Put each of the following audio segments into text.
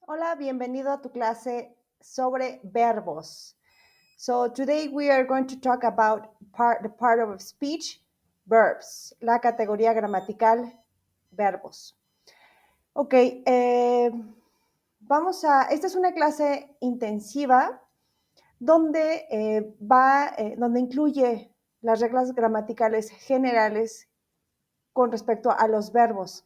Hola, bienvenido a tu clase sobre verbos. So today we are going to talk about the part of speech, verbs, la categoría gramatical, verbos. Ok, esta es una clase intensiva donde incluye las reglas gramaticales generales con respecto a los verbos.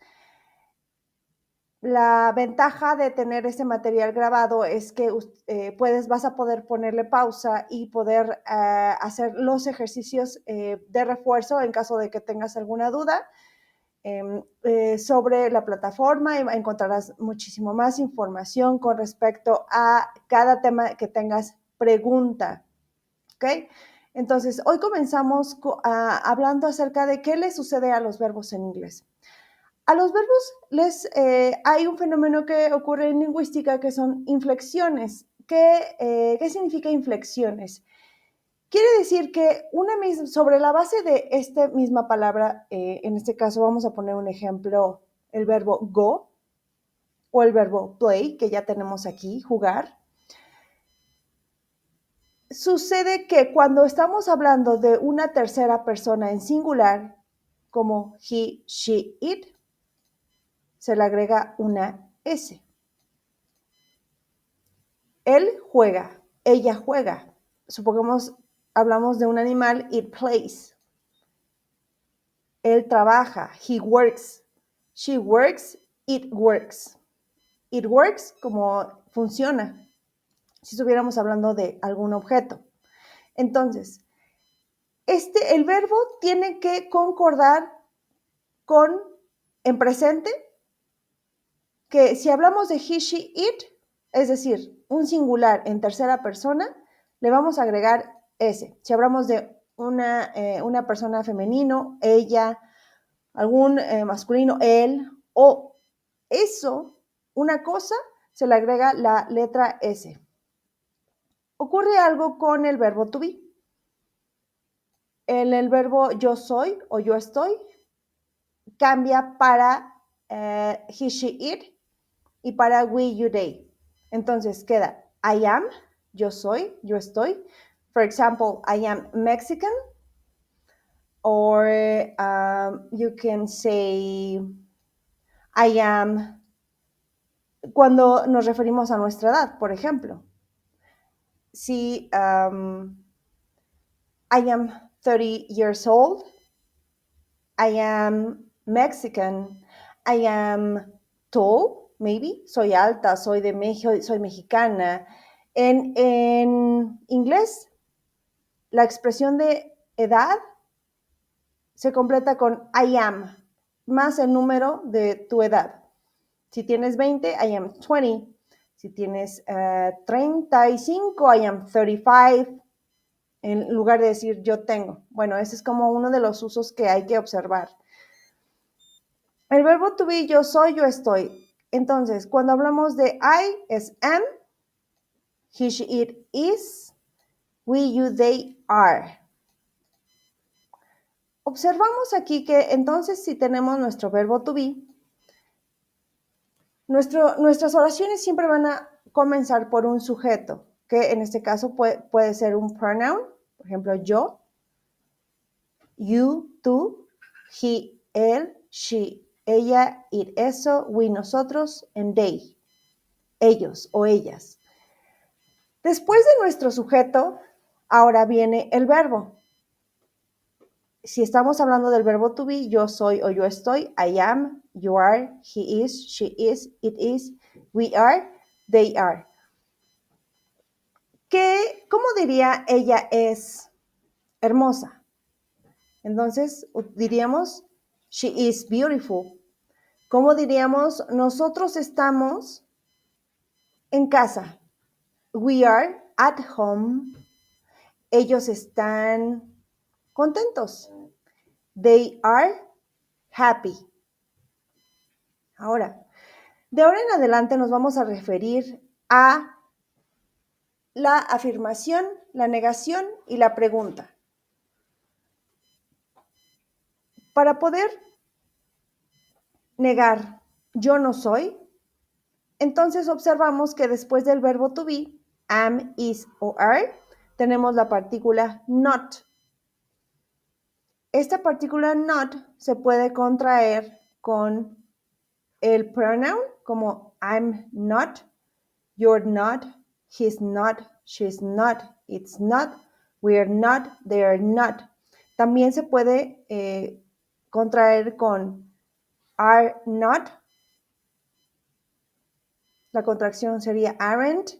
La ventaja de tener este material grabado es que vas a poder ponerle pausa y poder hacer los ejercicios de refuerzo en caso de que tengas alguna duda sobre la plataforma y encontrarás muchísimo más información con respecto a cada tema que tengas pregunta. ¿Ok? Entonces, hoy comenzamos hablando acerca de qué le sucede a los verbos en inglés. A los verbos hay un fenómeno que ocurre en lingüística que son inflexiones. ¿Qué significa inflexiones? Quiere decir que sobre la base de esta misma palabra, en este caso vamos a poner un ejemplo, el verbo go o el verbo play, que ya tenemos aquí, jugar. Sucede que cuando estamos hablando de una tercera persona en singular, como he, she, it, se le agrega una S. Él juega, ella juega. Supongamos, hablamos de un animal, it plays. Él trabaja, he works. She works, it works. It works como funciona, si estuviéramos hablando de algún objeto. Entonces, el verbo tiene que concordar con en presente, que si hablamos de he, she, it, es decir, un singular en tercera persona, le vamos a agregar S. Si hablamos de una persona femenino, ella, algún masculino, él, o eso, una cosa, se le agrega la letra S. Ocurre algo con el verbo to be. En el verbo yo soy o yo estoy, cambia para he, she, it y para we, you, they. Entonces queda I am, yo soy, yo estoy. For example, I am Mexican. Or you can say I am cuando nos referimos a nuestra edad, por ejemplo. Si I am 30 years old, I am Mexican, I am tall, maybe, soy alta, soy de México, soy mexicana. En inglés, la expresión de edad se completa con I am, más el número de tu edad. Si tienes 20, I am 20. Si tienes 35, I am 35. En lugar de decir yo tengo. Bueno, ese es como uno de los usos que hay que observar. El verbo to be, yo soy, yo estoy. Entonces, cuando hablamos de I, es am. He, she, it, is. We, you, they, are. Observamos aquí que entonces si tenemos nuestro verbo to be, nuestras oraciones siempre van a comenzar por un sujeto, que en este caso puede ser un pronoun, por ejemplo, yo, you, tú, he, él, she, ella, it, eso, we, nosotros, and they, ellos o ellas. Después de nuestro sujeto, ahora viene el verbo. Si estamos hablando del verbo to be, yo soy o yo estoy, I am, you are, he is, she is, it is, we are, they are. ¿Cómo diría ella es hermosa? Entonces diríamos, she is beautiful. ¿Cómo diríamos? Nosotros estamos en casa. We are at home. Ellos están contentos. They are happy. Ahora, de ahora en adelante nos vamos a referir a la afirmación, la negación y la pregunta. Para poder negar yo no soy, Entonces observamos que después del verbo to be, am, is o are, tenemos la partícula not. Esta partícula not se puede contraer con el pronoun como I'm not, you're not, he's not, she's not, it's not, we're not, they're not. También se puede contraer con are not. La contracción sería aren't.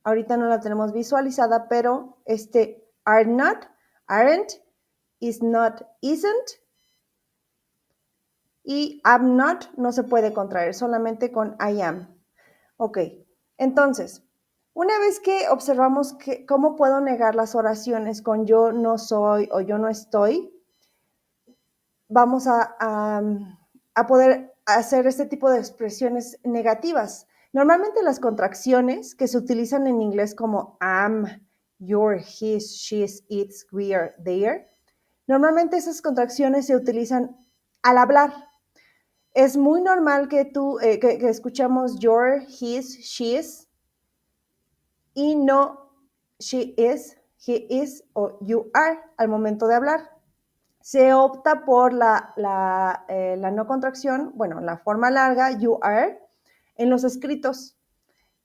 Ahorita no la tenemos visualizada, pero este are not, aren't, is not, isn't. Y am not no se puede contraer, solamente con I am. Ok, entonces, una vez que observamos cómo puedo negar las oraciones con yo no soy o yo no estoy, vamos a poder hacer este tipo de expresiones negativas. Normalmente las contracciones que se utilizan en inglés como am, your, his, she's, its, we're, their, normalmente esas contracciones se utilizan al hablar. Es muy normal que que escuchamos your, his, she's y no she is, he is o you are al momento de hablar. Se opta por la no contracción, bueno, la forma larga, you are, en los escritos,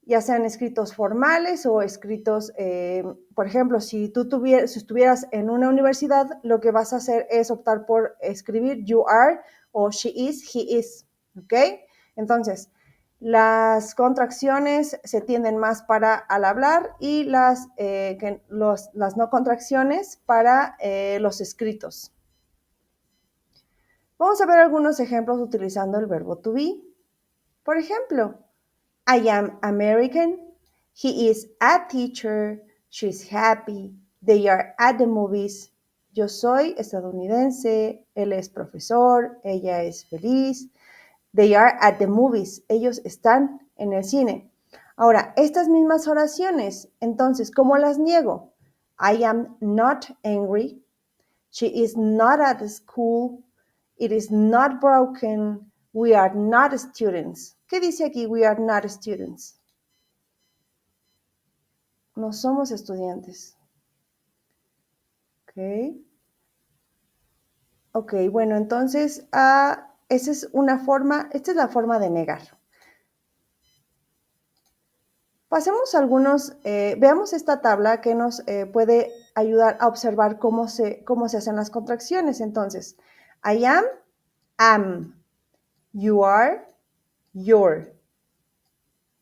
ya sean escritos formales o escritos, por ejemplo, si estuvieras en una universidad, lo que vas a hacer es optar por escribir you are o she is, he is, ¿ok? Entonces, las contracciones se tienden más para al hablar y las no contracciones para los escritos. Vamos a ver algunos ejemplos utilizando el verbo to be. Por ejemplo, I am American. He is a teacher. She's happy. They are at the movies. Yo soy estadounidense. Él es profesor. Ella es feliz. They are at the movies. Ellos están en el cine. Ahora, estas mismas oraciones, entonces, ¿cómo las niego? I am not angry. She is not at school. It is not broken. We are not students. ¿Qué dice aquí? We are not students. No somos estudiantes. Ok. Ok, bueno, entonces, esa es una forma, esta es la forma de negar. Pasemos algunos, veamos esta tabla que nos puede ayudar a observar cómo se hacen las contracciones. Entonces, I am, you are, your,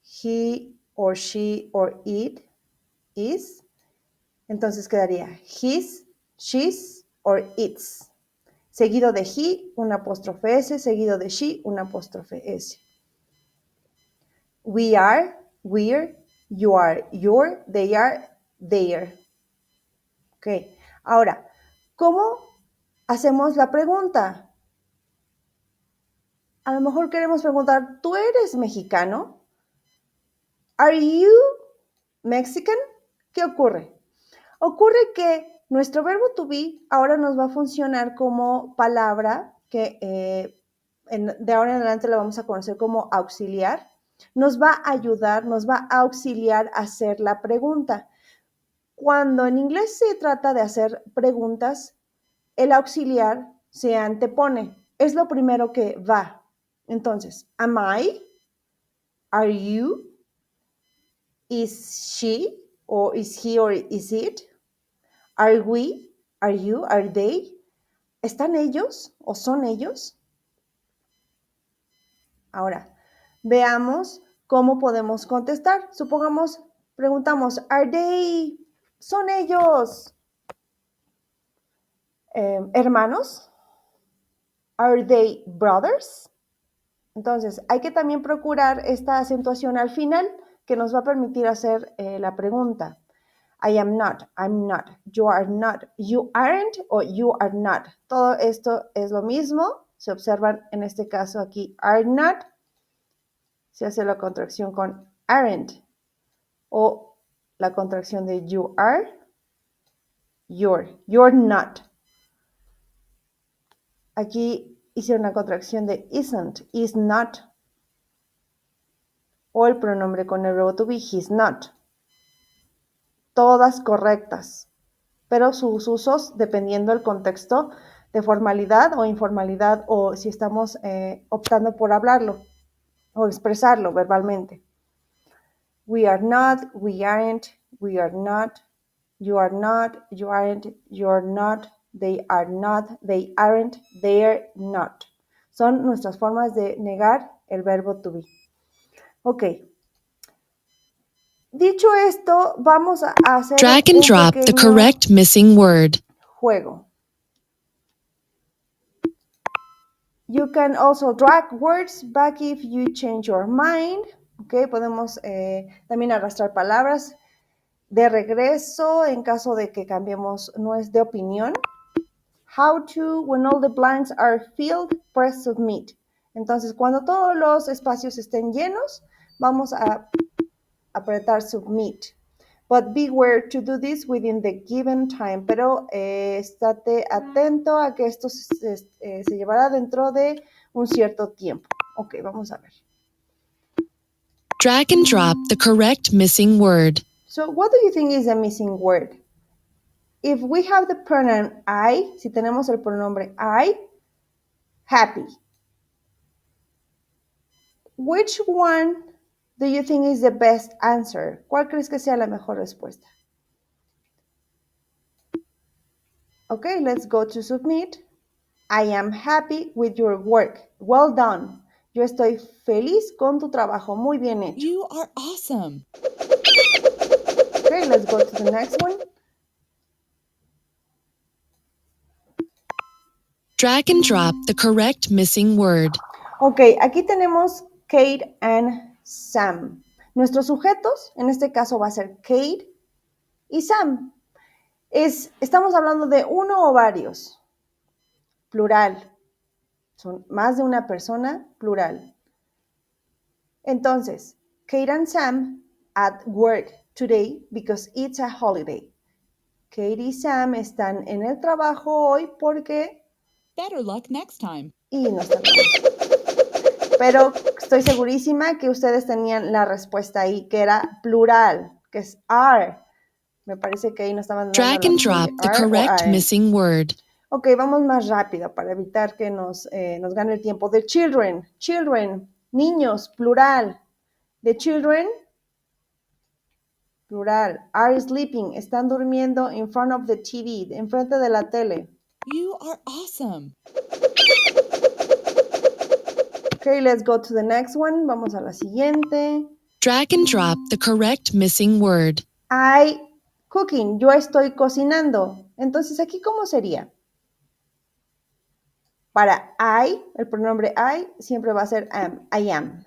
he or she or it is. Entonces quedaría his, she's or its. Seguido de he, un apóstrofe S, seguido de she, un apóstrofe S. We are, we're, you are, your, they are, their. Ok, ahora, ¿cómo hacemos la pregunta? A lo mejor queremos preguntar, ¿tú eres mexicano? Are you Mexican? ¿Qué ocurre? Ocurre que nuestro verbo to be ahora nos va a funcionar como palabra que de ahora en adelante la vamos a conocer como auxiliar. Nos va a ayudar, nos va a auxiliar a hacer la pregunta. Cuando en inglés se trata de hacer preguntas, el auxiliar se antepone. Es lo primero que va. Entonces, am I? Are you? Is she? Or is he or is it? Are we? Are you? Are they? ¿Están ellos o son ellos? Ahora, veamos cómo podemos contestar. Supongamos, preguntamos, ¿are they? ¿Son ellos hermanos? ¿Are they brothers? Entonces, hay que también procurar esta acentuación al final que nos va a permitir hacer la pregunta. I am not, I'm not, you are not, you aren't o you are not. Todo esto es lo mismo. Se observan en este caso aquí are not. Se hace la contracción con aren't o la contracción de you are, you're not. Aquí hice una contracción de isn't, is not. o el pronombre con el verbo to be, he's not. Todas correctas, pero sus usos dependiendo del contexto de formalidad o informalidad o si estamos optando por hablarlo o expresarlo verbalmente. We are not, we aren't, we are not, you are not, you aren't, you're not, they aren't, they're not. Son nuestras formas de negar el verbo to be. Ok. Dicho esto, vamos a hacer Drag and drop the correct missing word. Juego. You can also drag words back if you change your mind. Ok, podemos también arrastrar palabras de regreso en caso de que cambiemos de opinión. How to, when all the blanks are filled, press submit. Entonces, cuando todos los espacios estén llenos, vamos a apretar submit. But beware to do this within the given time. Pero estate atento a que esto se llevará dentro de un cierto tiempo. Ok, vamos a ver. Drag and drop the correct missing word. So, what do you think is the missing word? If we have the pronoun I, si tenemos el pronombre I, happy. Which one do you think is the best answer? ¿Cuál crees que sea la mejor respuesta? Okay, let's go to submit. I am happy with your work. Well done. Yo estoy feliz con tu trabajo. Muy bien hecho. You are awesome. Okay, let's go to the next one. Drag and drop the correct missing word. Ok, aquí tenemos Kate and Sam. Nuestros sujetos, en este caso va a ser Kate y Sam. Estamos hablando de uno o varios. Plural. Son más de una persona, plural. Entonces, Kate and Sam at work today because it's a holiday. Kate y Sam están en el trabajo hoy porque... Better luck next time. Y no están mal. Pero estoy segurísima que ustedes tenían la respuesta ahí, que era plural, que es are. Me parece que ahí no estaban dando Drag and drop the correct missing word. Ok, vamos más rápido para evitar que nos gane el tiempo. The children, niños, plural. The children, plural, are sleeping, están durmiendo in front of the TV, enfrente de la tele. You are awesome. Okay, let's go to the next one. Vamos a la siguiente. Drag and drop the correct missing word. I cooking, yo estoy cocinando. Entonces, ¿aquí cómo sería? Para I, el pronombre I siempre va a ser am, I am.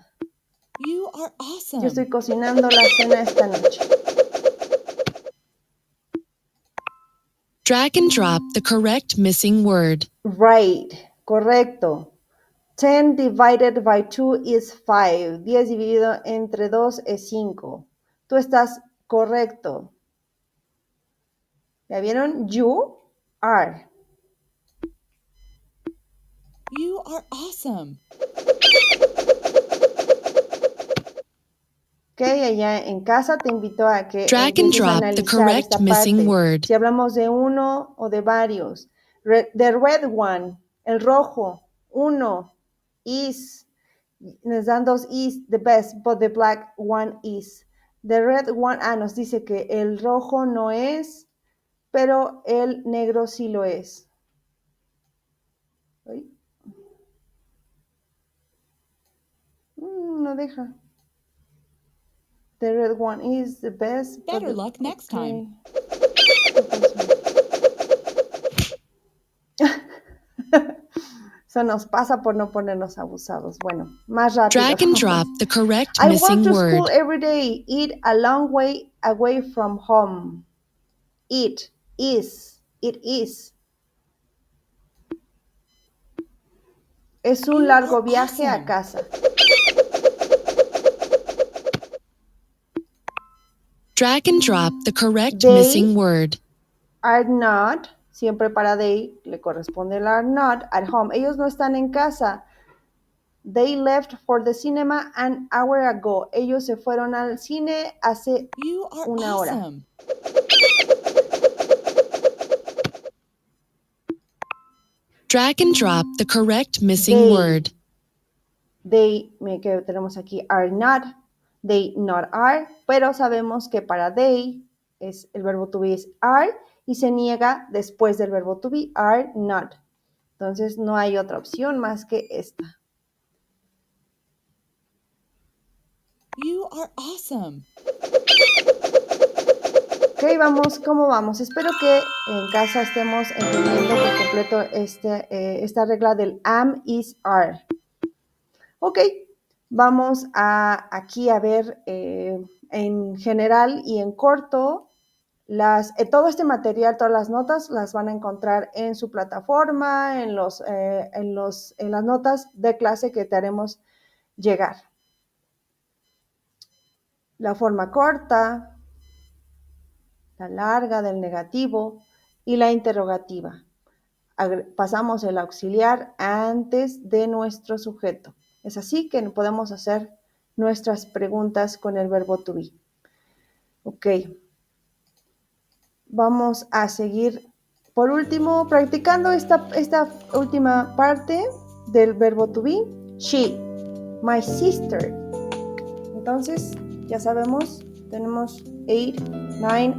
You are awesome. Yo estoy cocinando la cena esta noche. Drag and drop the correct missing word. Right, correcto. 10 divided by 2 is 5. 10 dividido entre 2 es 5. Tú estás correcto. ¿Ya vieron? You are. You are awesome. Ok, allá en casa te invito a que Drag and drop the correct missing word. Si hablamos de uno o de varios. The red one, el rojo, uno, is. Nos dan dos is, the best, but the black one is. The red one, nos dice que el rojo no es, pero el negro sí lo es. ¿Ay? No deja. The red one is the best. Better luck next time. Eso nos pasa por no ponernos abusados. Bueno, más rápido. Drag and drop the correct I missing walk to word. school every day. Eat a long way away from home. It is. Es un largo viaje a casa. Drag and drop the correct They missing word. Are not, siempre para they le corresponde el are not at home. Ellos no están en casa. They left for the cinema an hour ago. Ellos se fueron al cine hace You are una hora. awesome. Drag and drop the correct missing They. word. They, que tenemos aquí, are not. They not are. Pero sabemos que para they es el verbo to be es are y se niega después del verbo to be, are not. Entonces no hay otra opción más que esta. You are awesome. Ok, vamos, ¿cómo vamos? Espero que en casa estemos entendiendo por completo esta regla del am, is, are. Ok, vamos aquí a ver en general y en corto todo este material, todas las notas las van a encontrar en su plataforma, en las notas de clase que te haremos llegar. La forma corta, la larga del negativo y la interrogativa. Pasamos el auxiliar antes de nuestro sujeto. Es así que podemos hacer nuestras preguntas con el verbo to be. Ok. Vamos a seguir, por último, practicando esta última parte del verbo to be. She, my sister. Entonces, ya sabemos, tenemos 8, 9,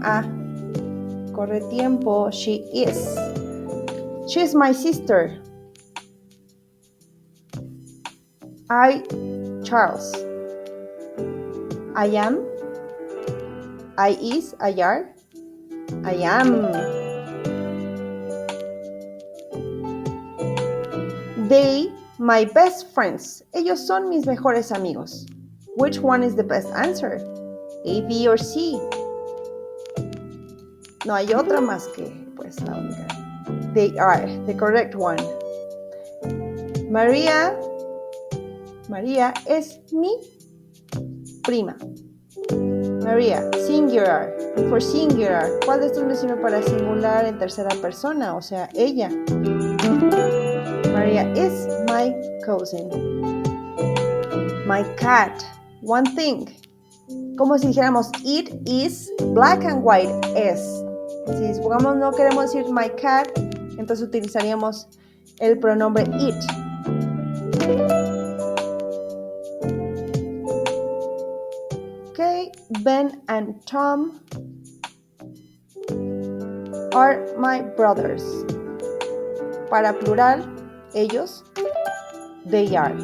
corre tiempo, she is. She is my sister. I, Charles. I am. I is, I are. I am. They, my best friends. Ellos son mis mejores amigos. Which one is the best answer? A, B, or C? No hay otra más que, pues, la única. They are the correct one. María es mi prima. María, singular. For singular. ¿Cuál de estos me sirve para singular en tercera persona? O sea, ella. María is my cousin. My cat. One thing. Como si dijéramos it is black and white es. Si supongamos no queremos decir my cat, entonces utilizaríamos el pronombre it. Okay, Ben and Tom are my brothers. Para plural, ellos, they are.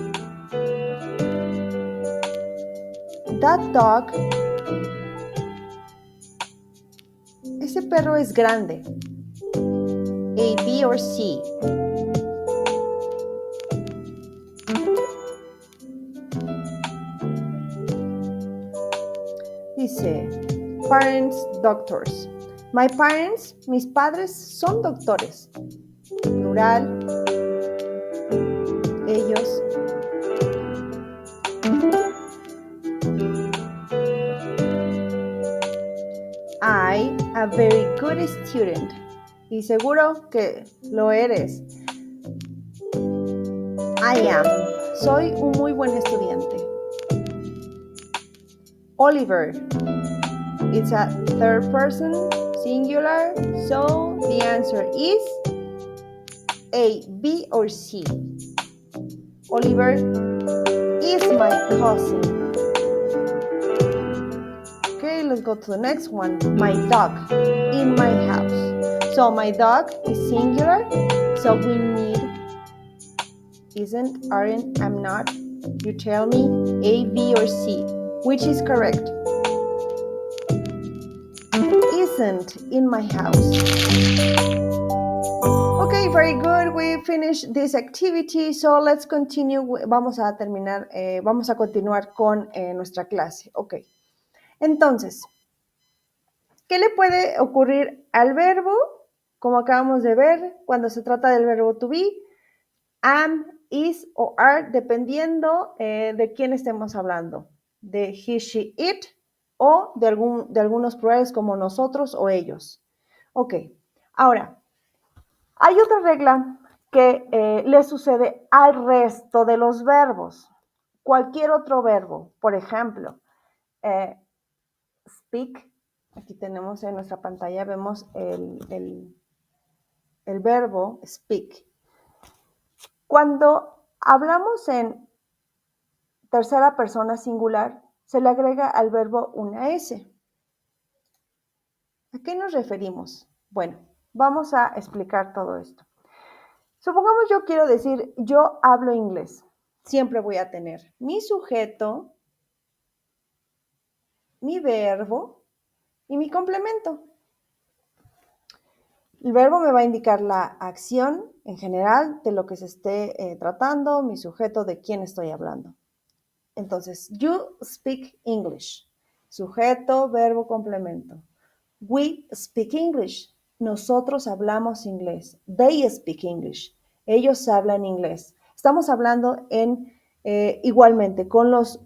That dog, ese perro es grande. A, B, or C? Dice, parents, doctors. My parents, mis padres son doctores. Plural, ellos. I, a very good student. Y seguro que lo eres. I am. Soy un muy buen estudiante. Oliver. It's a third person, singular. So the answer is A, B, or C. Oliver is my cousin. Okay, let's go to the next one. My dog in my house. So my dog is singular. So we need isn't, aren't, am not. You tell me A, B, or C. Which is correct? Isn't in my house. Okay, very good. We finished this activity. So let's continue. Vamos a continuar con nuestra clase. Ok. Entonces, ¿qué le puede ocurrir al verbo? Como acabamos de ver, cuando se trata del verbo to be, am, is o are, dependiendo de quién estemos hablando. De he, she, it o de algunos plurales como nosotros o ellos. Ok, ahora, hay otra regla que le sucede al resto de los verbos. Cualquier otro verbo, por ejemplo, speak, aquí tenemos en nuestra pantalla, vemos el verbo speak. Cuando hablamos en tercera persona singular, se le agrega al verbo una S. ¿A qué nos referimos? Bueno, vamos a explicar todo esto. Supongamos yo quiero decir, yo hablo inglés. Siempre voy a tener mi sujeto, mi verbo y mi complemento. El verbo me va a indicar la acción en general de lo que se esté tratando, mi sujeto de quién estoy hablando. Entonces, you speak English. Sujeto, verbo, complemento. We speak English. Nosotros hablamos inglés. They speak English. Ellos hablan inglés. Estamos hablando igualmente con los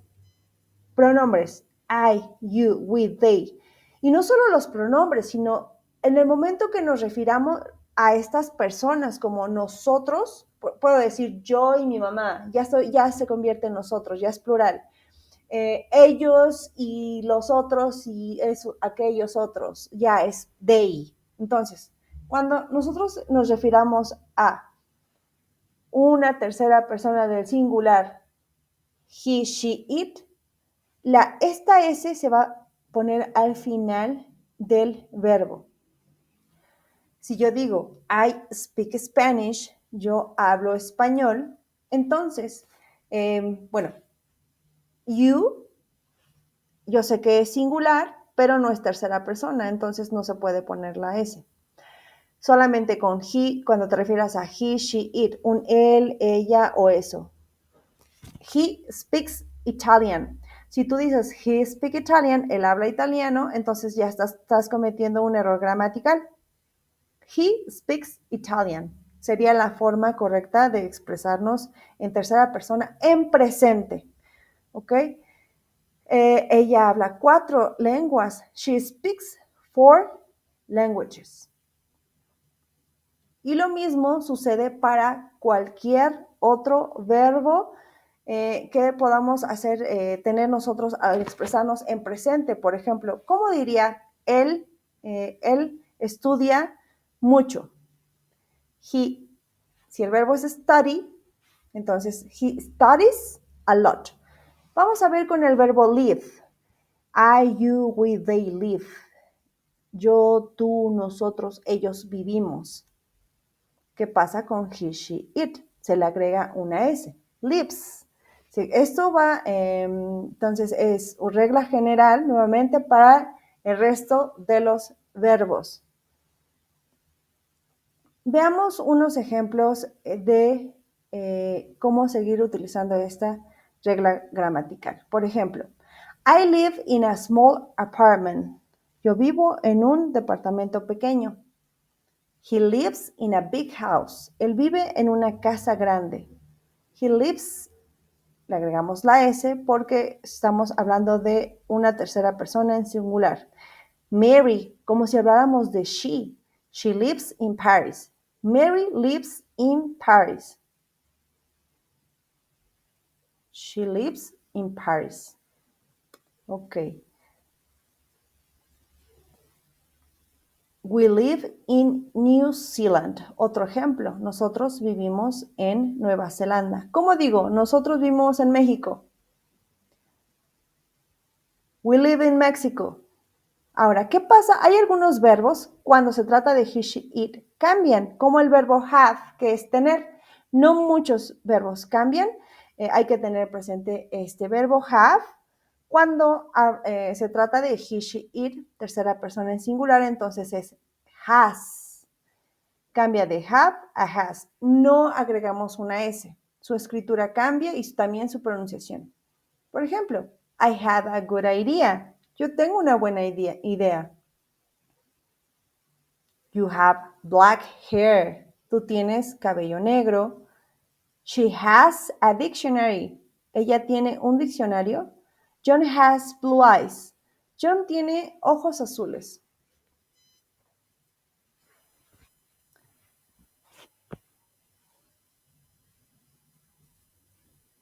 pronombres I, you, we, they. Y no solo los pronombres, sino en el momento que nos refiramos a estas personas como nosotros, puedo decir yo y mi mamá, ya se convierte en nosotros, ya es plural. Ellos y los otros y aquellos otros, ya es they. Entonces, cuando nosotros nos refiramos a una tercera persona del singular, he, she, it, esta S se va a poner al final del verbo. Si yo digo, I speak Spanish, yo hablo español, entonces, bueno, you, yo sé que es singular, pero no es tercera persona, entonces no se puede poner la S. Solamente con he, cuando te refieras a he, she, it, un él, ella o eso. He speaks Italian. Si tú dices he speaks Italian, él habla italiano, entonces ya estás cometiendo un error gramatical. He speaks Italian. Sería la forma correcta de expresarnos en tercera persona en presente. ¿Ok? Ella habla 4 lenguas. She speaks 4 languages. Y lo mismo sucede para cualquier otro verbo que podamos tener nosotros al expresarnos en presente. Por ejemplo, ¿cómo diría él estudia mucho? Si el verbo es study, entonces he studies a lot. Vamos a ver con el verbo live. I, you, we, they live. Yo, tú, nosotros, ellos vivimos. ¿Qué pasa con he, she, it? Se le agrega una S. Lives. Sí, esto va, entonces es regla general nuevamente para el resto de los verbos. Veamos unos ejemplos de cómo seguir utilizando esta regla gramatical. Por ejemplo, I live in a small apartment. Yo vivo en un departamento pequeño. He lives in a big house. Él vive en una casa grande. He lives, le agregamos la S porque estamos hablando de una tercera persona en singular. Mary, como si habláramos de she. She lives in Paris. Mary lives in Paris. She lives in Paris. Ok. We live in New Zealand. Otro ejemplo, nosotros vivimos en Nueva Zelanda. ¿Cómo digo? Nosotros vivimos en México. We live in Mexico. Ahora, ¿qué pasa? Hay algunos verbos, cuando se trata de he, she, it, cambian, como el verbo have, que es tener. No muchos verbos cambian. Hay que tener presente este verbo have. Cuando se trata de he, she, it, tercera persona en singular, entonces es has. Cambia de have a has. No agregamos una S. Su escritura cambia y también su pronunciación. Por ejemplo, I had a good idea. Yo tengo una buena idea. You have black hair. Tú tienes cabello negro. She has a dictionary. Ella tiene un diccionario. John has blue eyes. John tiene ojos azules.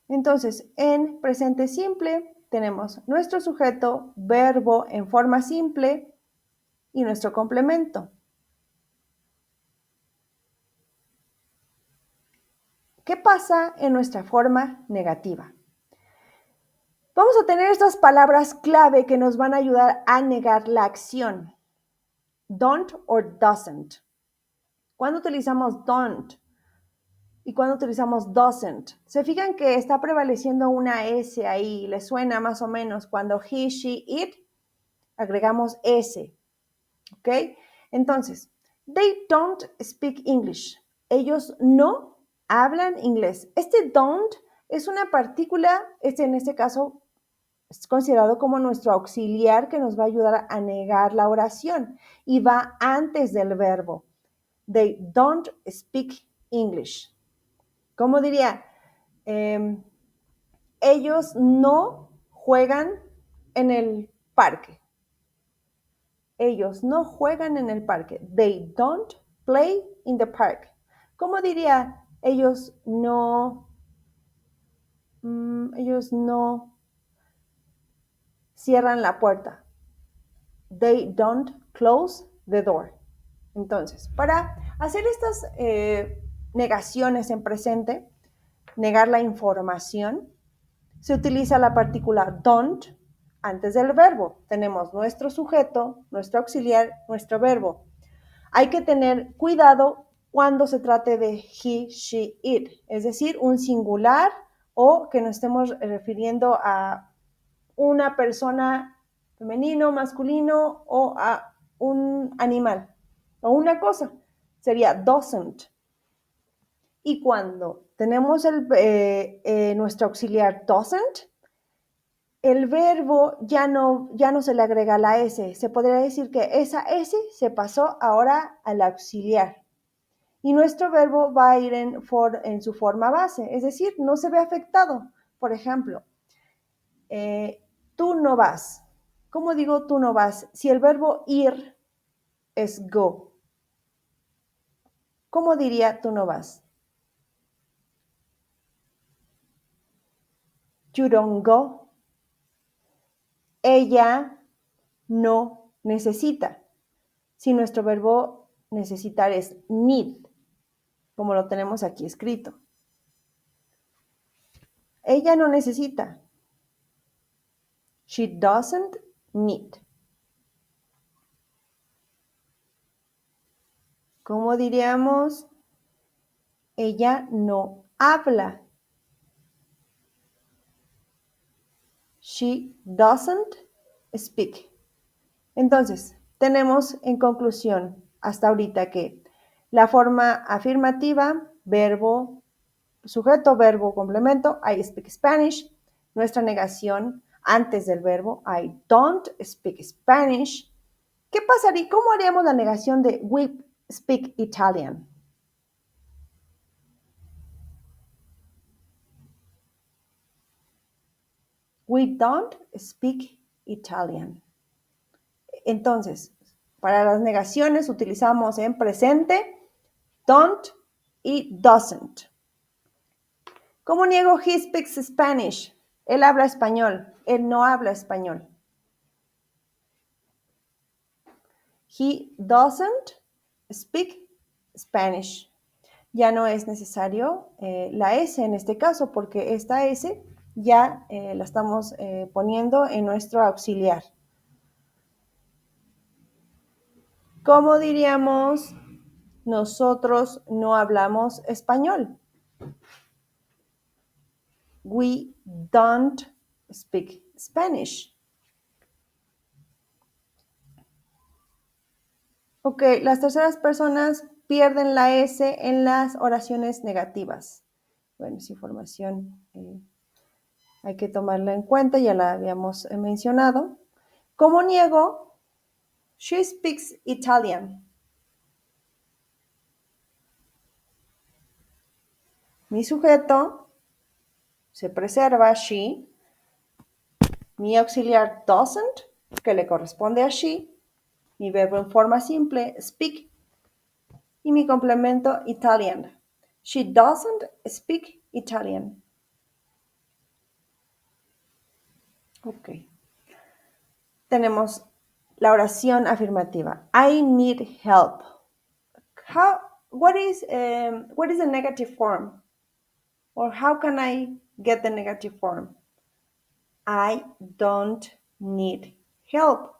Entonces, en presente simple tenemos nuestro sujeto, verbo en forma simple y nuestro complemento. ¿Qué pasa en nuestra forma negativa? Vamos a tener estas palabras clave que nos van a ayudar a negar la acción. Don't or doesn't. ¿Cuándo utilizamos don't? ¿Y cuándo utilizamos doesn't? Se fijan que está prevaleciendo una S ahí, les suena más o menos. Cuando he, she, it, agregamos S. ¿Ok? Entonces, they don't speak English. Ellos no hablan inglés. Este don't es una partícula, en este caso es considerado como nuestro auxiliar que nos va a ayudar a negar la oración y va antes del verbo. They don't speak English. ¿Cómo diría? Ellos no juegan en el parque. Ellos no juegan en el parque. They don't play in the park. ¿Cómo diría? Ellos no cierran la puerta. They don't close the door. Entonces, para hacer estas negaciones en presente, negar la información, se utiliza la partícula don't antes del verbo. Tenemos nuestro sujeto, nuestro auxiliar, nuestro verbo. Hay que tener cuidado cuando se trate de he, she, it, es decir, un singular o que nos estemos refiriendo a una persona femenino, masculino o a un animal o una cosa. Sería doesn't. Y cuando tenemos nuestro auxiliar doesn't, el verbo ya no se le agrega la S. Se podría decir que esa S se pasó ahora al auxiliar. Y nuestro verbo va a ir en su forma base, es decir, no se ve afectado. Por ejemplo, tú no vas. ¿Cómo digo tú no vas? Si el verbo ir es go. ¿Cómo diría tú no vas? You don't go. Ella no necesita. Si nuestro verbo necesitar es need, como lo tenemos aquí escrito. Ella no necesita. She doesn't need. ¿Cómo diríamos? Ella no habla. She doesn't speak. Entonces, tenemos en conclusión hasta ahorita que la forma afirmativa, verbo, sujeto, verbo, complemento, I speak Spanish. Nuestra negación antes del verbo, I don't speak Spanish. ¿Qué pasaría? ¿Cómo haríamos la negación de we speak Italian? We don't speak Italian. Entonces, para las negaciones utilizamos en presente don't y doesn't. ¿Cómo niego he speaks Spanish? Él habla español. Él no habla español. He doesn't speak Spanish. Ya no es necesario la S en este caso, porque esta S ya la estamos poniendo en nuestro auxiliar. ¿Cómo diríamos? Nosotros no hablamos español. We don't speak Spanish. Ok, las terceras personas pierden la S en las oraciones negativas. Bueno, esa información hay que tomarla en cuenta, ya la habíamos mencionado. ¿Cómo niego? She speaks Italian. Mi sujeto se preserva, she. Mi auxiliar doesn't, que le corresponde a she. Mi verbo en forma simple, speak. Y mi complemento, Italian. She doesn't speak Italian. Ok. Tenemos la oración afirmativa. I need help. What is the negative form? Or how can I get the negative form? I don't need help.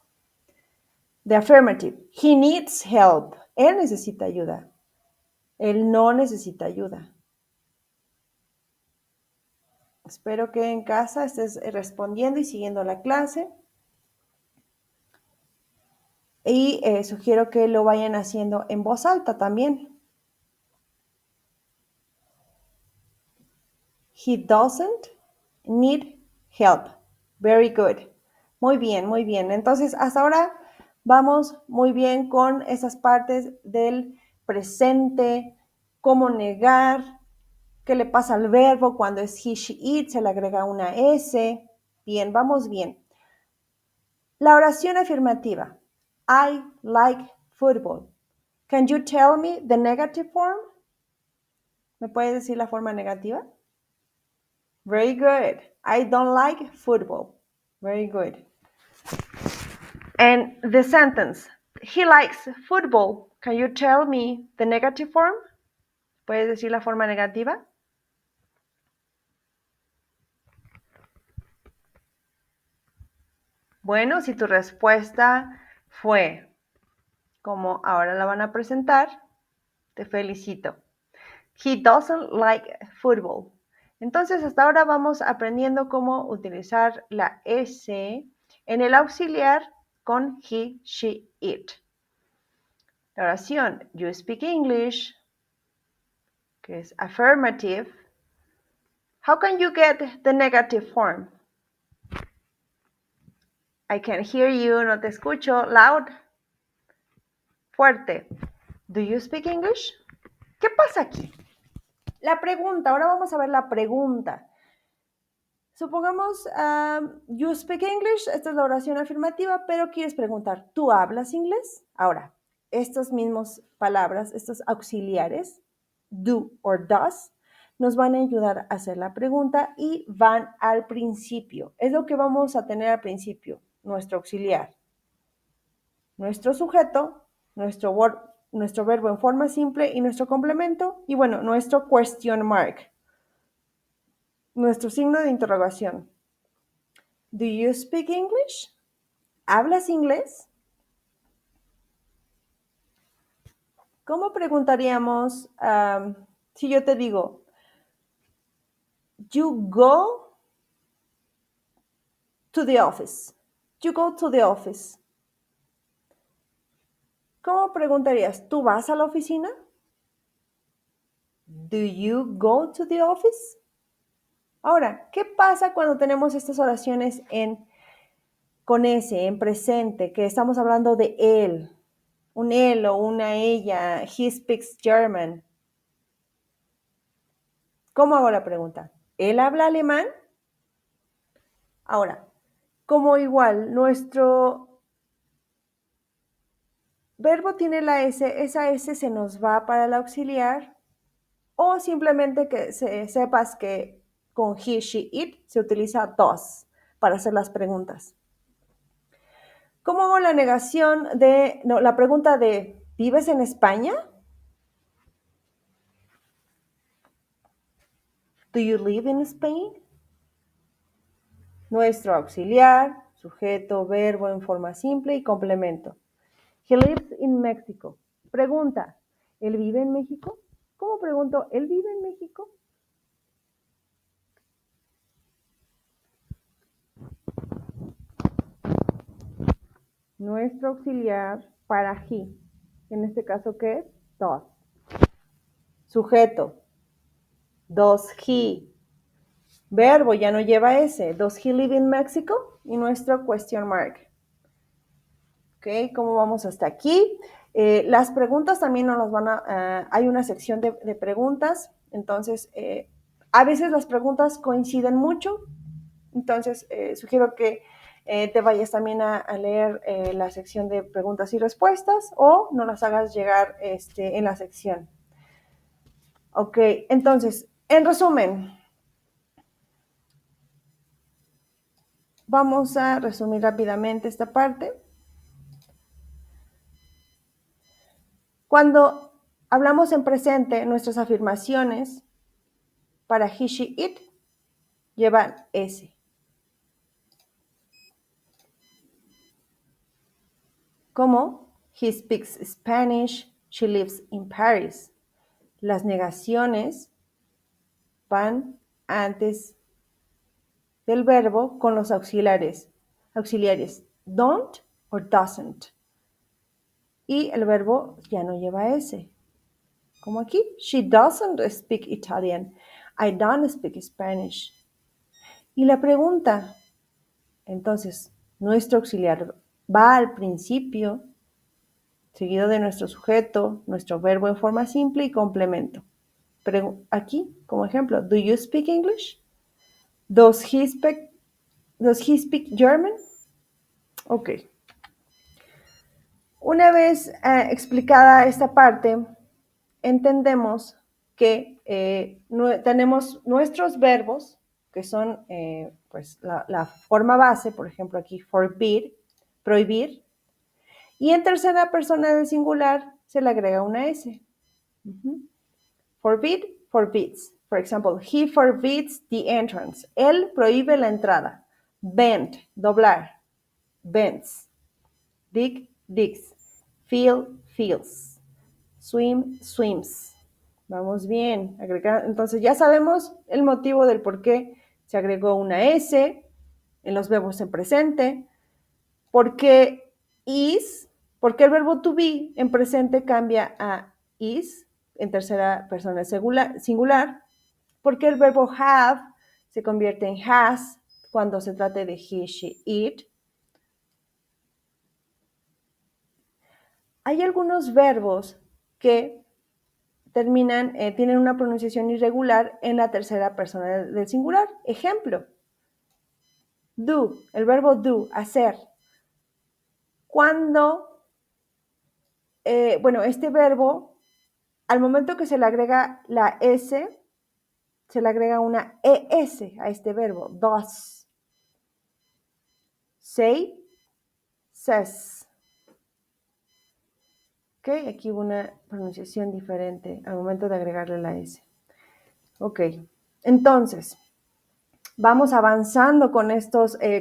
The affirmative. He needs help. Él necesita ayuda. Él no necesita ayuda. Espero que en casa estés respondiendo y siguiendo la clase. Y sugiero que lo vayan haciendo en voz alta también. He doesn't need help. Very good. Muy bien, muy bien. Entonces, hasta ahora vamos muy bien con esas partes del presente, cómo negar, qué le pasa al verbo cuando es he, she, it, se le agrega una S. Bien, vamos bien. La oración afirmativa. I like football. Can you tell me the negative form? ¿Me puedes decir la forma negativa? Very good. I don't like football. Very good. And the sentence, he likes football. Can you tell me the negative form? ¿Puedes decir la forma negativa? Bueno, si tu respuesta fue como ahora la van a presentar, te felicito. He doesn't like football. Entonces, hasta ahora vamos aprendiendo cómo utilizar la S en el auxiliar con he, she, it. La oración, you speak English, que es affirmative. How can you get the negative form? I can hear you, no te escucho. Loud. Fuerte. Do you speak English? ¿Qué pasa aquí? La pregunta, ahora vamos a ver la pregunta. Supongamos, you speak English, esta es la oración afirmativa, pero quieres preguntar, ¿tú hablas inglés? Ahora, estas mismas palabras, estos auxiliares, do or does, nos van a ayudar a hacer la pregunta y van al principio. Es lo que vamos a tener al principio, nuestro auxiliar, nuestro sujeto, nuestro verbo en forma simple y nuestro complemento, y bueno, nuestro question mark, nuestro signo de interrogación. Do you speak English? ¿Hablas inglés? ¿Cómo preguntaríamos si yo te digo, you go to the office? You go to the office. ¿Cómo preguntarías? ¿Tú vas a la oficina? Do you go to the office? Ahora, ¿qué pasa cuando tenemos estas oraciones con S, en presente, que estamos hablando de él? Un él o una ella. He speaks German. ¿Cómo hago la pregunta? ¿Él habla alemán? Ahora, como igual nuestro verbo tiene la S, esa S se nos va para el auxiliar, o simplemente que sepas que con he, she, it se utiliza does para hacer las preguntas. ¿Cómo hago la la pregunta de ¿vives en España? Do you live in Spain? Nuestro auxiliar, sujeto, verbo en forma simple y complemento. He lives in Mexico. Pregunta, ¿él vive en México? ¿Cómo pregunto? ¿Él vive en México? Nuestro auxiliar para he. En este caso, ¿qué es? Does. Sujeto. Does he. Verbo ya no lleva S. Does he live in Mexico? Y nuestro question mark. ¿Ok? ¿Cómo vamos hasta aquí? Las preguntas también nos las van a... hay una sección de preguntas. Entonces, a veces las preguntas coinciden mucho. Entonces, sugiero que te vayas también a leer la sección de preguntas y respuestas o no las hagas llegar en la sección. Ok, entonces, en resumen, Vamos a resumir rápidamente esta parte. Cuando hablamos en presente, nuestras afirmaciones para he, she, it llevan S. Como he speaks Spanish, she lives in Paris. Las negaciones van antes del verbo con los auxiliares don't or doesn't. Y el verbo ya no lleva S. Como aquí, she doesn't speak Italian. I don't speak Spanish. Y la pregunta, entonces, nuestro auxiliar va al principio, seguido de nuestro sujeto, nuestro verbo en forma simple y complemento. Pero aquí, como ejemplo, do you speak English? Does he speak German? Ok. Una vez explicada esta parte, entendemos que tenemos nuestros verbos, que son pues la forma base, por ejemplo aquí forbid, prohibir, y en tercera persona del singular se le agrega una S. Forbid, forbids. For example, he forbids the entrance. Él prohíbe la entrada. Bend, doblar. Bends. Dig, digs. Feel, feels. Swim, swims. Vamos bien. Entonces ya sabemos el motivo del por qué se agregó una S en los verbos en presente. ¿Por qué is? ¿Por qué el verbo to be en presente cambia a is en tercera persona singular? ¿Por qué el verbo have se convierte en has cuando se trate de he, she, it? Hay algunos verbos que tienen una pronunciación irregular en la tercera persona del singular. Ejemplo, do, el verbo do, hacer. Cuando, este verbo, al momento que se le agrega la S, se le agrega una ES a este verbo, does. Say, says. Ok, aquí hubo una pronunciación diferente al momento de agregarle la S. Ok, entonces, vamos avanzando con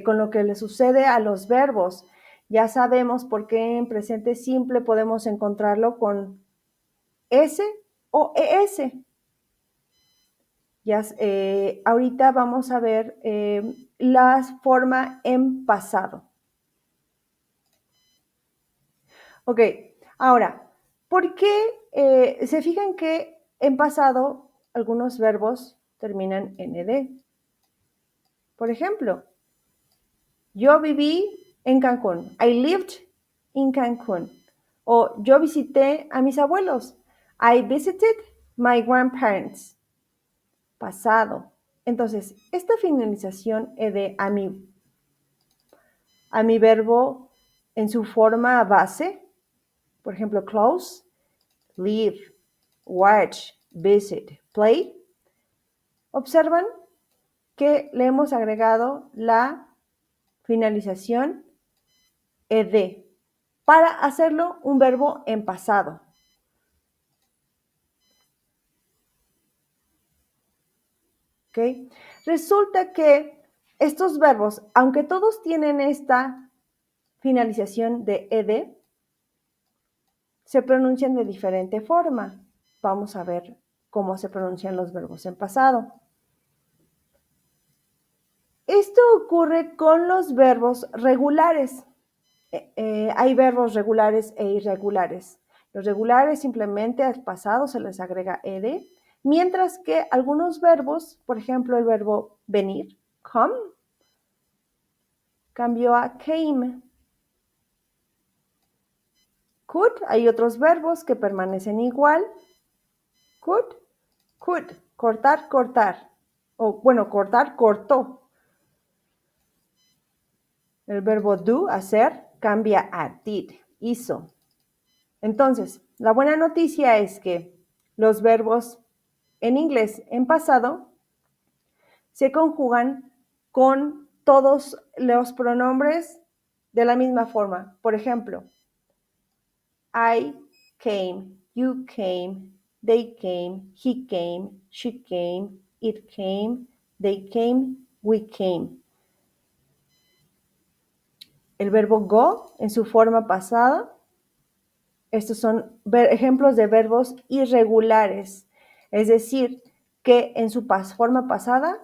con lo que le sucede a los verbos. Ya sabemos por qué en presente simple podemos encontrarlo con S o ES. Ahorita vamos a ver la forma en pasado. Ok, ahora, ¿por qué se fijan que en pasado algunos verbos terminan en ed? Por ejemplo, yo viví en Cancún. I lived in Cancún. O yo visité a mis abuelos. I visited my grandparents. Pasado. Entonces, esta finalización ed a mi verbo en su forma base, por ejemplo, close, live, watch, visit, play, observan que le hemos agregado la finalización ed para hacerlo un verbo en pasado. ¿Okay? Resulta que estos verbos, aunque todos tienen esta finalización de ed, se pronuncian de diferente forma. Vamos a ver cómo se pronuncian los verbos en pasado. Esto ocurre con los verbos regulares. Hay verbos regulares e irregulares. Los regulares simplemente al pasado se les agrega ed, mientras que algunos verbos, por ejemplo el verbo venir, come, cambió a came. Could, hay otros verbos que permanecen igual. Could, cortar, cortar. O bueno, cortar, cortó. El verbo do, hacer, cambia a did, hizo. Entonces, la buena noticia es que los verbos en inglés en pasado se conjugan con todos los pronombres de la misma forma. Por ejemplo, I came, you came, they came, he came, she came, it came, they came, we came. El verbo go en su forma pasada. Estos son ejemplos de verbos irregulares, es decir, que en su forma pasada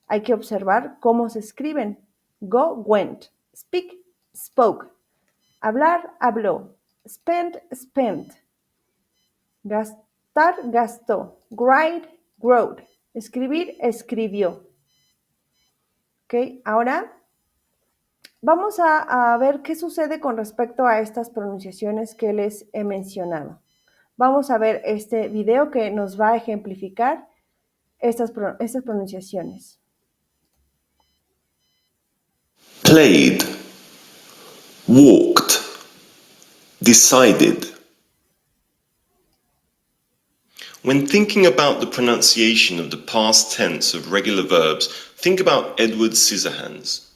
hay que observar cómo se escriben. Go, went. Speak, spoke. Hablar, habló. Spend, spent. Gastar, gastó. Write, wrote. Escribir, escribió. ¿Ok? Ahora vamos a ver qué sucede con respecto a estas pronunciaciones que les he mencionado. Vamos a ver este video que nos va a ejemplificar estas pronunciaciones. Played, walked, decided. When thinking about the pronunciation of the past tense of regular verbs, think about Edward Scissorhands.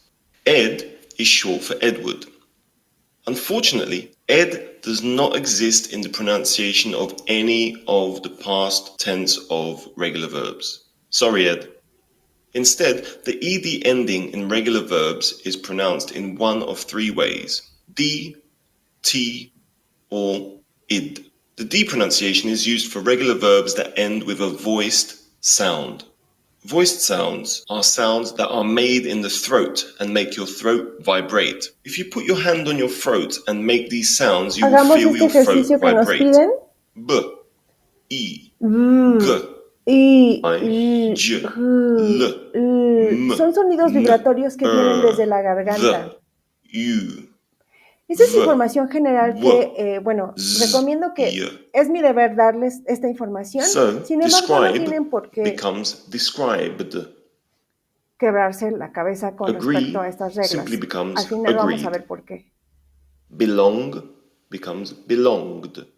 Ed is short for Edward. Unfortunately, Ed does not exist in the pronunciation of any of the past tense of regular verbs. Sorry, Ed. Instead, the ed ending in regular verbs is pronounced in one of three ways: d, t, or id. The D pronunciation is used for regular verbs that end with a voiced sound. Voiced sounds are sounds that are made in the throat and make your throat vibrate. If you put your hand on your throat and make these sounds, you will Hagamos feel este your throat ejercicio que nos vibrate. piden. B, I, I, I, J, L, M, son sonidos N, vibratorios que vienen desde la garganta. V, U, Esta es V, información general que, recomiendo que Y. es mi deber darles esta información. So, Sin embargo, no describe tienen por qué becomes described. quebrarse la cabeza con respecto a Agree estas reglas. simply becomes Al final vamos a agreed. ver por qué. Belong becomes belonged.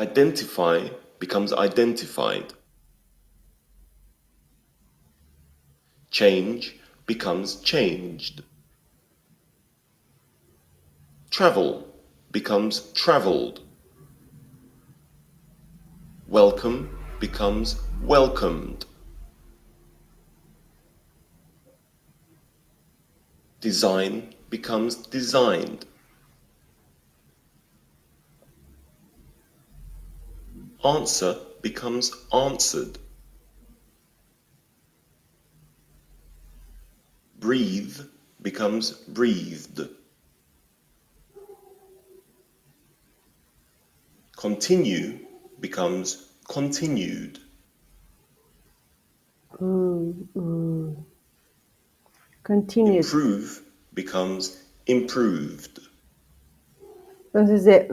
Identify becomes identified. Change becomes changed. Travel becomes travelled. Welcome becomes welcomed. Design becomes designed. Answer becomes answered. Breathe becomes breathed. Continue becomes continued. Continued. Improve becomes improved. Entonces, de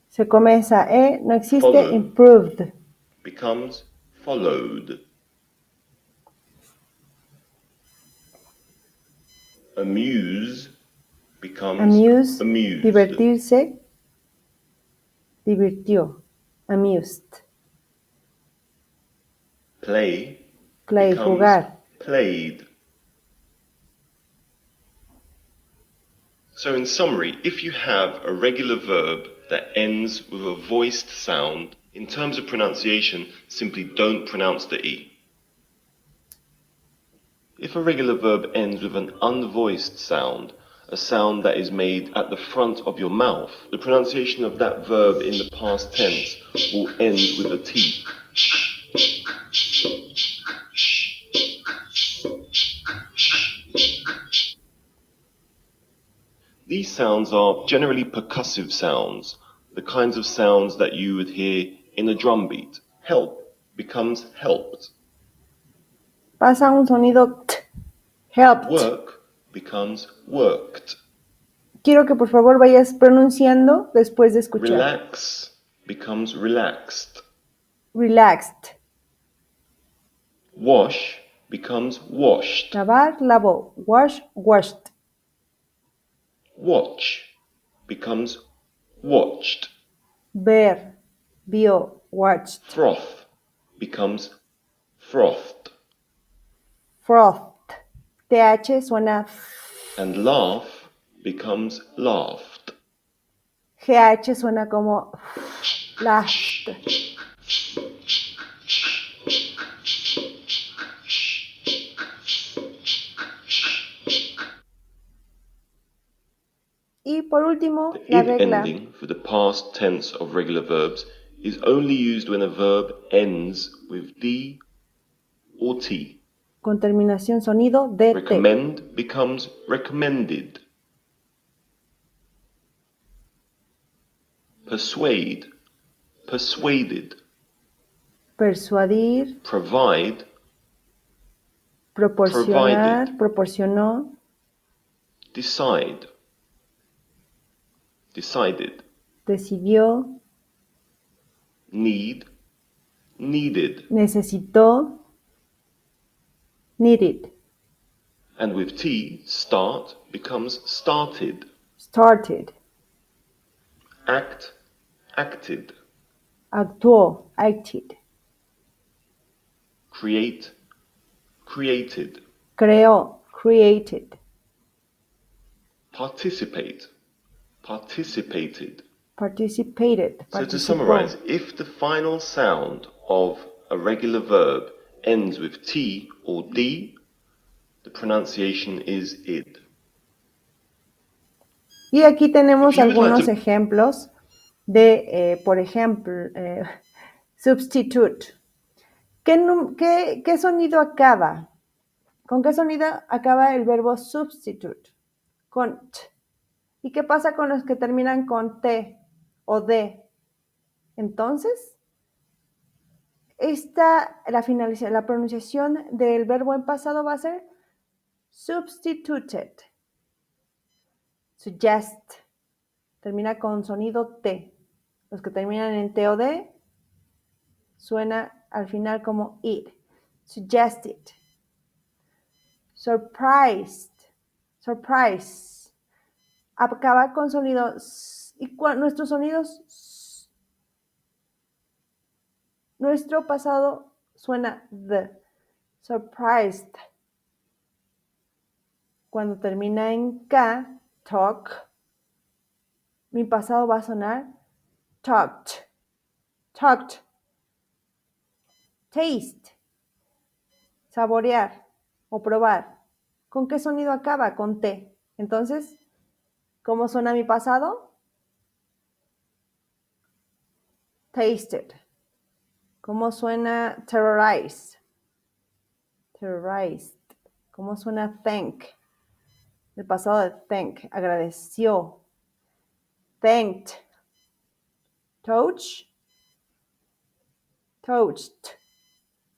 se come esa E, no existe. Follow. Improved. Becomes followed. Amuse becomes Amuse, amused. divertirse, divirtió. Amused. Play Play, becomes jugar. played. So in summary, if you have a regular verb that ends with a voiced sound, in terms of pronunciation, simply don't pronounce the E. If a regular verb ends with an unvoiced sound, a sound that is made at the front of your mouth, the pronunciation of that verb in the past tense will end with a T. These sounds are generally percussive sounds, the kinds of sounds that you would hear in a drum beat. Help becomes helped. Pasa un sonido t. Helped. Work becomes worked. Quiero que por favor vayas pronunciando después de escuchar. Relax becomes relaxed. Relaxed. Wash becomes washed. Lavar, lavó. Wash, washed. Watch becomes watched. Ver, vio, watched. Froth becomes frothed. Frothed. TH suena And laugh becomes laughed. GH suena como laughed. Y por último, The la id regla. ending for the past tense of regular verbs is only used when a verb ends with D or T. Con terminación sonido de T. Recommend becomes recommended. Persuade, persuaded. Persuadir, Provide, proporcionar, provided. proporcionó. Decide, decided. Decidió, Need, needed. necesitó, needed. And with T, start becomes started. Started, Act, acted. actuó, acted. Create, created. Creó, created. Participate, participated. Participated, So to participó. summarize, if the final sound of a regular verb ends with T or D, the pronunciation is id. Y aquí tenemos If you would like algunos to- ejemplos de, por ejemplo, substitute. ¿Qué sonido acaba? ¿Con qué sonido acaba el verbo substitute? Con t. ¿Y qué pasa con los que terminan con t o d? Entonces, la pronunciación del verbo en pasado va a ser substituted. Suggest. Termina con sonido T. Los que terminan en T o D suena al final como id. Suggested. Surprised. Surprise. Acaba con sonido S. Y nuestros sonidos S. Nuestro pasado suena the. Surprised. Cuando termina en K, talk, mi pasado va a sonar talked. Talked. Taste. Saborear o probar. ¿Con qué sonido acaba? Con T. Entonces, ¿cómo suena mi pasado? Tasted. ¿Cómo suena terrorized? Terrorized. ¿Cómo suena thank? El pasado de thank. Agradeció. Thanked. Touch. Touched.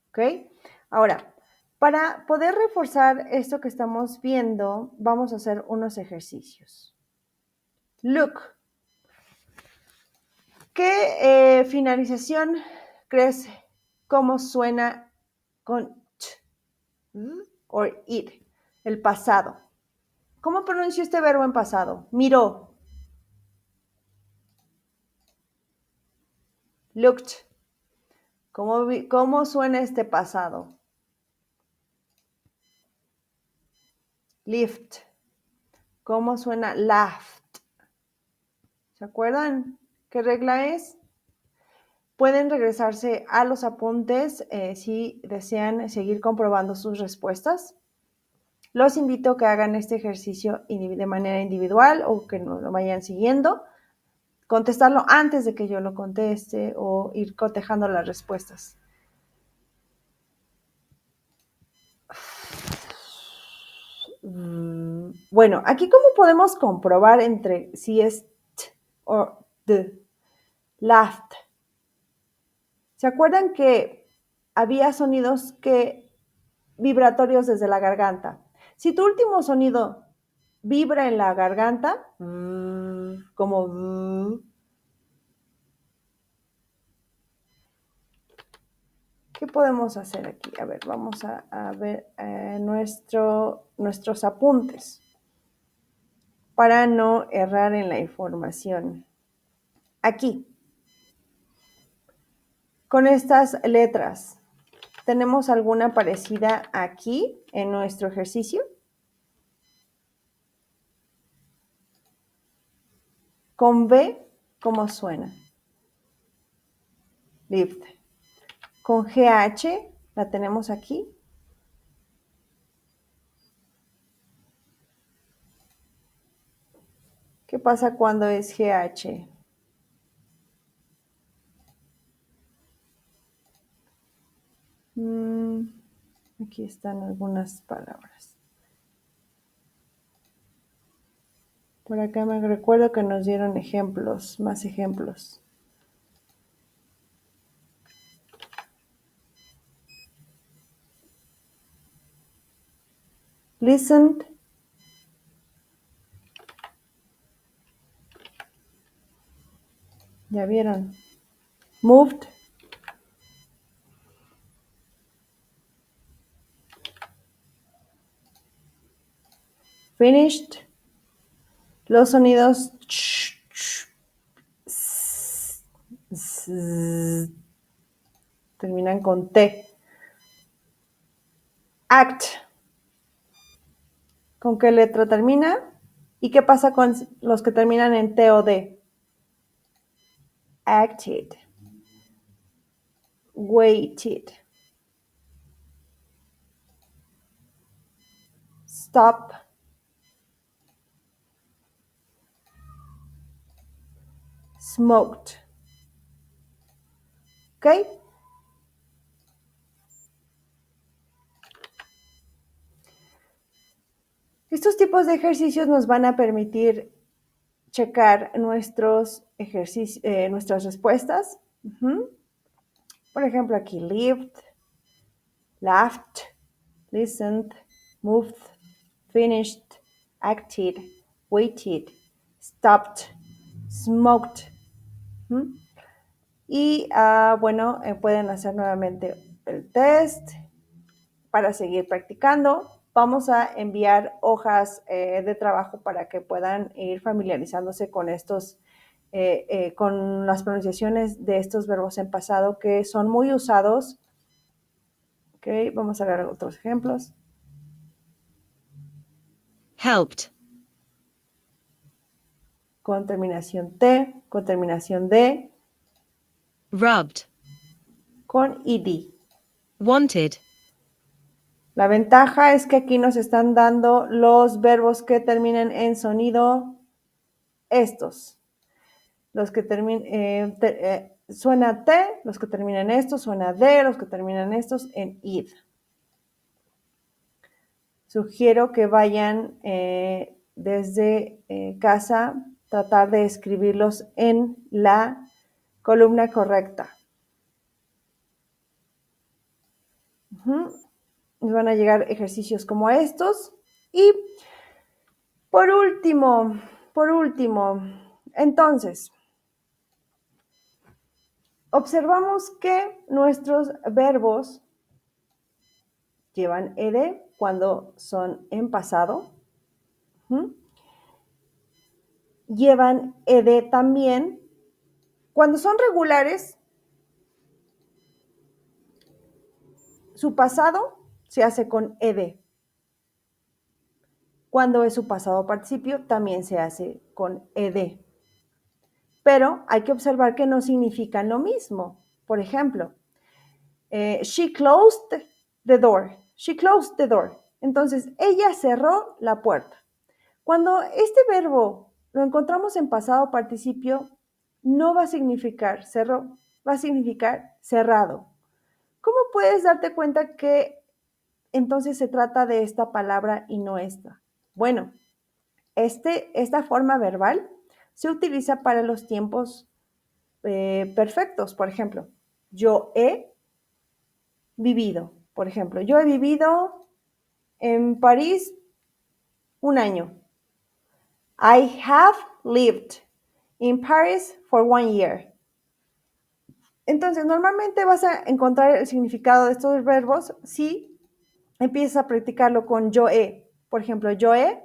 ¿Ok? Ahora, para poder reforzar esto que estamos viendo, vamos a hacer unos ejercicios. Look. ¿Qué finalización crees cómo suena con t o it? El pasado. ¿Cómo pronuncio este verbo en pasado? Miró. Looked. ¿Cómo suena este pasado? Lift. ¿Cómo suena laughed? ¿Se acuerdan qué regla es? Pueden regresarse a los apuntes si desean seguir comprobando sus respuestas. Los invito a que hagan este ejercicio de manera individual o que nos lo vayan siguiendo. Contestarlo antes de que yo lo conteste o ir cotejando las respuestas. Bueno, aquí cómo podemos comprobar entre si es t o d. Laughed. ¿Se acuerdan que había sonidos vibratorios desde la garganta? Si tu último sonido vibra en la garganta, como ¿qué podemos hacer aquí? A ver, vamos a ver nuestros apuntes para no errar en la información. Aquí, con estas letras, ¿Tenemos alguna parecida aquí en nuestro ejercicio? Con B, ¿cómo suena? Lived. Con GH, la tenemos aquí. ¿Qué pasa cuando es GH? Aquí están algunas palabras. Por acá me recuerdo que nos dieron ejemplos, más ejemplos. Listened. Ya vieron. Moved. Finished. Los sonidos terminan con T. Act. ¿Con qué letra termina? ¿Y qué pasa con los que terminan en T o D? Acted. Waited. Stop. Smoked. ¿Ok? Estos tipos de ejercicios nos van a permitir checar nuestras respuestas. Por ejemplo, aquí lived, laughed, listened, moved, finished, acted, waited, stopped, smoked. Y bueno, pueden hacer nuevamente el test para seguir practicando. Vamos a enviar hojas de trabajo para que puedan ir familiarizándose con con las pronunciaciones de estos verbos en pasado que son muy usados. Ok, vamos a ver otros ejemplos. helped, Con terminación T, con terminación D, rubbed, con ed. wanted, La ventaja es que aquí nos están dando los verbos que terminen en sonido estos. Los que suena T, los que terminan estos, suena D, los que terminan estos en id. Sugiero que vayan desde casa, tratar de escribirlos en la columna correcta. Nos van a llegar ejercicios como estos. Y por último, entonces, observamos que nuestros verbos llevan ed cuando son en pasado. Llevan ed también cuando son regulares. Su pasado se hace con ed. Cuando es su pasado participio, también se hace con ed. Pero hay que observar que no significan lo mismo. Por ejemplo, she closed the door. She closed the door. Entonces, ella cerró la puerta. Cuando este verbo lo encontramos en pasado participio, no va a significar cerró, va a significar cerrado. ¿Cómo puedes darte cuenta que entonces se trata de esta palabra y no esta? Bueno, esta forma verbal se utiliza para los tiempos perfectos. Por ejemplo, yo he vivido. Por ejemplo, yo he vivido en París un año. I have lived in Paris for 1 year. Entonces, normalmente vas a encontrar el significado de estos verbos si empiezas a practicarlo con yo he. Por ejemplo, yo he,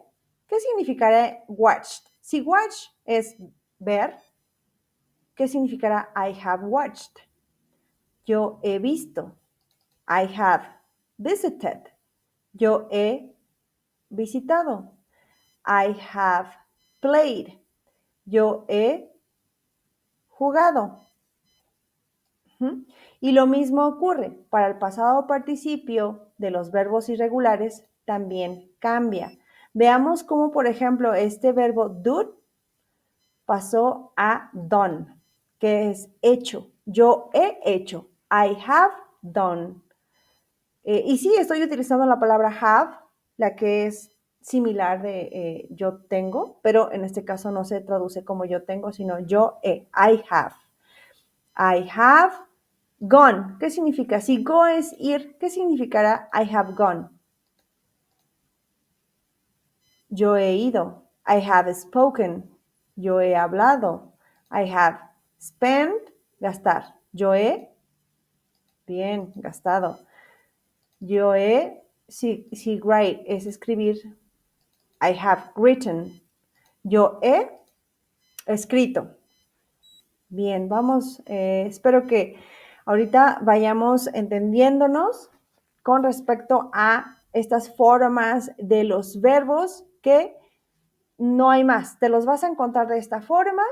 ¿qué significará watched? Si watch es ver, ¿qué significará I have watched? Yo he visto. I have visited. Yo he visitado. I have played. Yo he jugado. Y lo mismo ocurre para el pasado participio de los verbos irregulares, también cambia. Veamos cómo, por ejemplo, este verbo do pasó a done, que es hecho. Yo he hecho. I have done. Y sí, estoy utilizando la palabra have, la que es similar de yo tengo, pero en este caso no se traduce como yo tengo, sino yo he. I have. I have gone. ¿Qué significa? Si go es ir, ¿qué significará I have gone? Yo he ido. I have spoken. Yo he hablado. I have spent, gastar. Yo he, bien, gastado. Yo he, si write es escribir. I have written. Yo he escrito. Bien, vamos, espero que ahorita vayamos entendiéndonos con respecto a estas formas de los verbos que no hay más. Te los vas a encontrar de esta forma,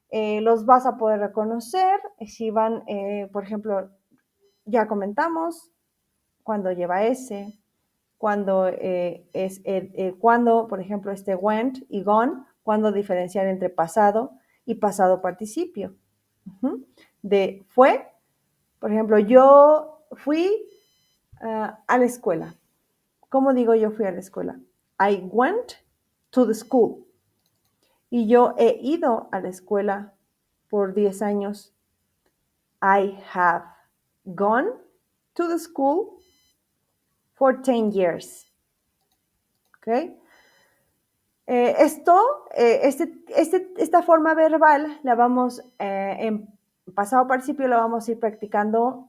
los vas a poder reconocer. Si van, por ejemplo, ya comentamos cuando lleva S, cuando cuando, por ejemplo, este went y gone, cuando diferenciar entre pasado y pasado participio. De fue, por ejemplo, yo fui a la escuela. ¿Cómo digo yo fui a la escuela? I went to the school. Y yo he ido a la escuela por 10 años. I have gone to the school for 10 years. ¿Ok? Esta forma verbal la vamos, en pasado participio la vamos a ir practicando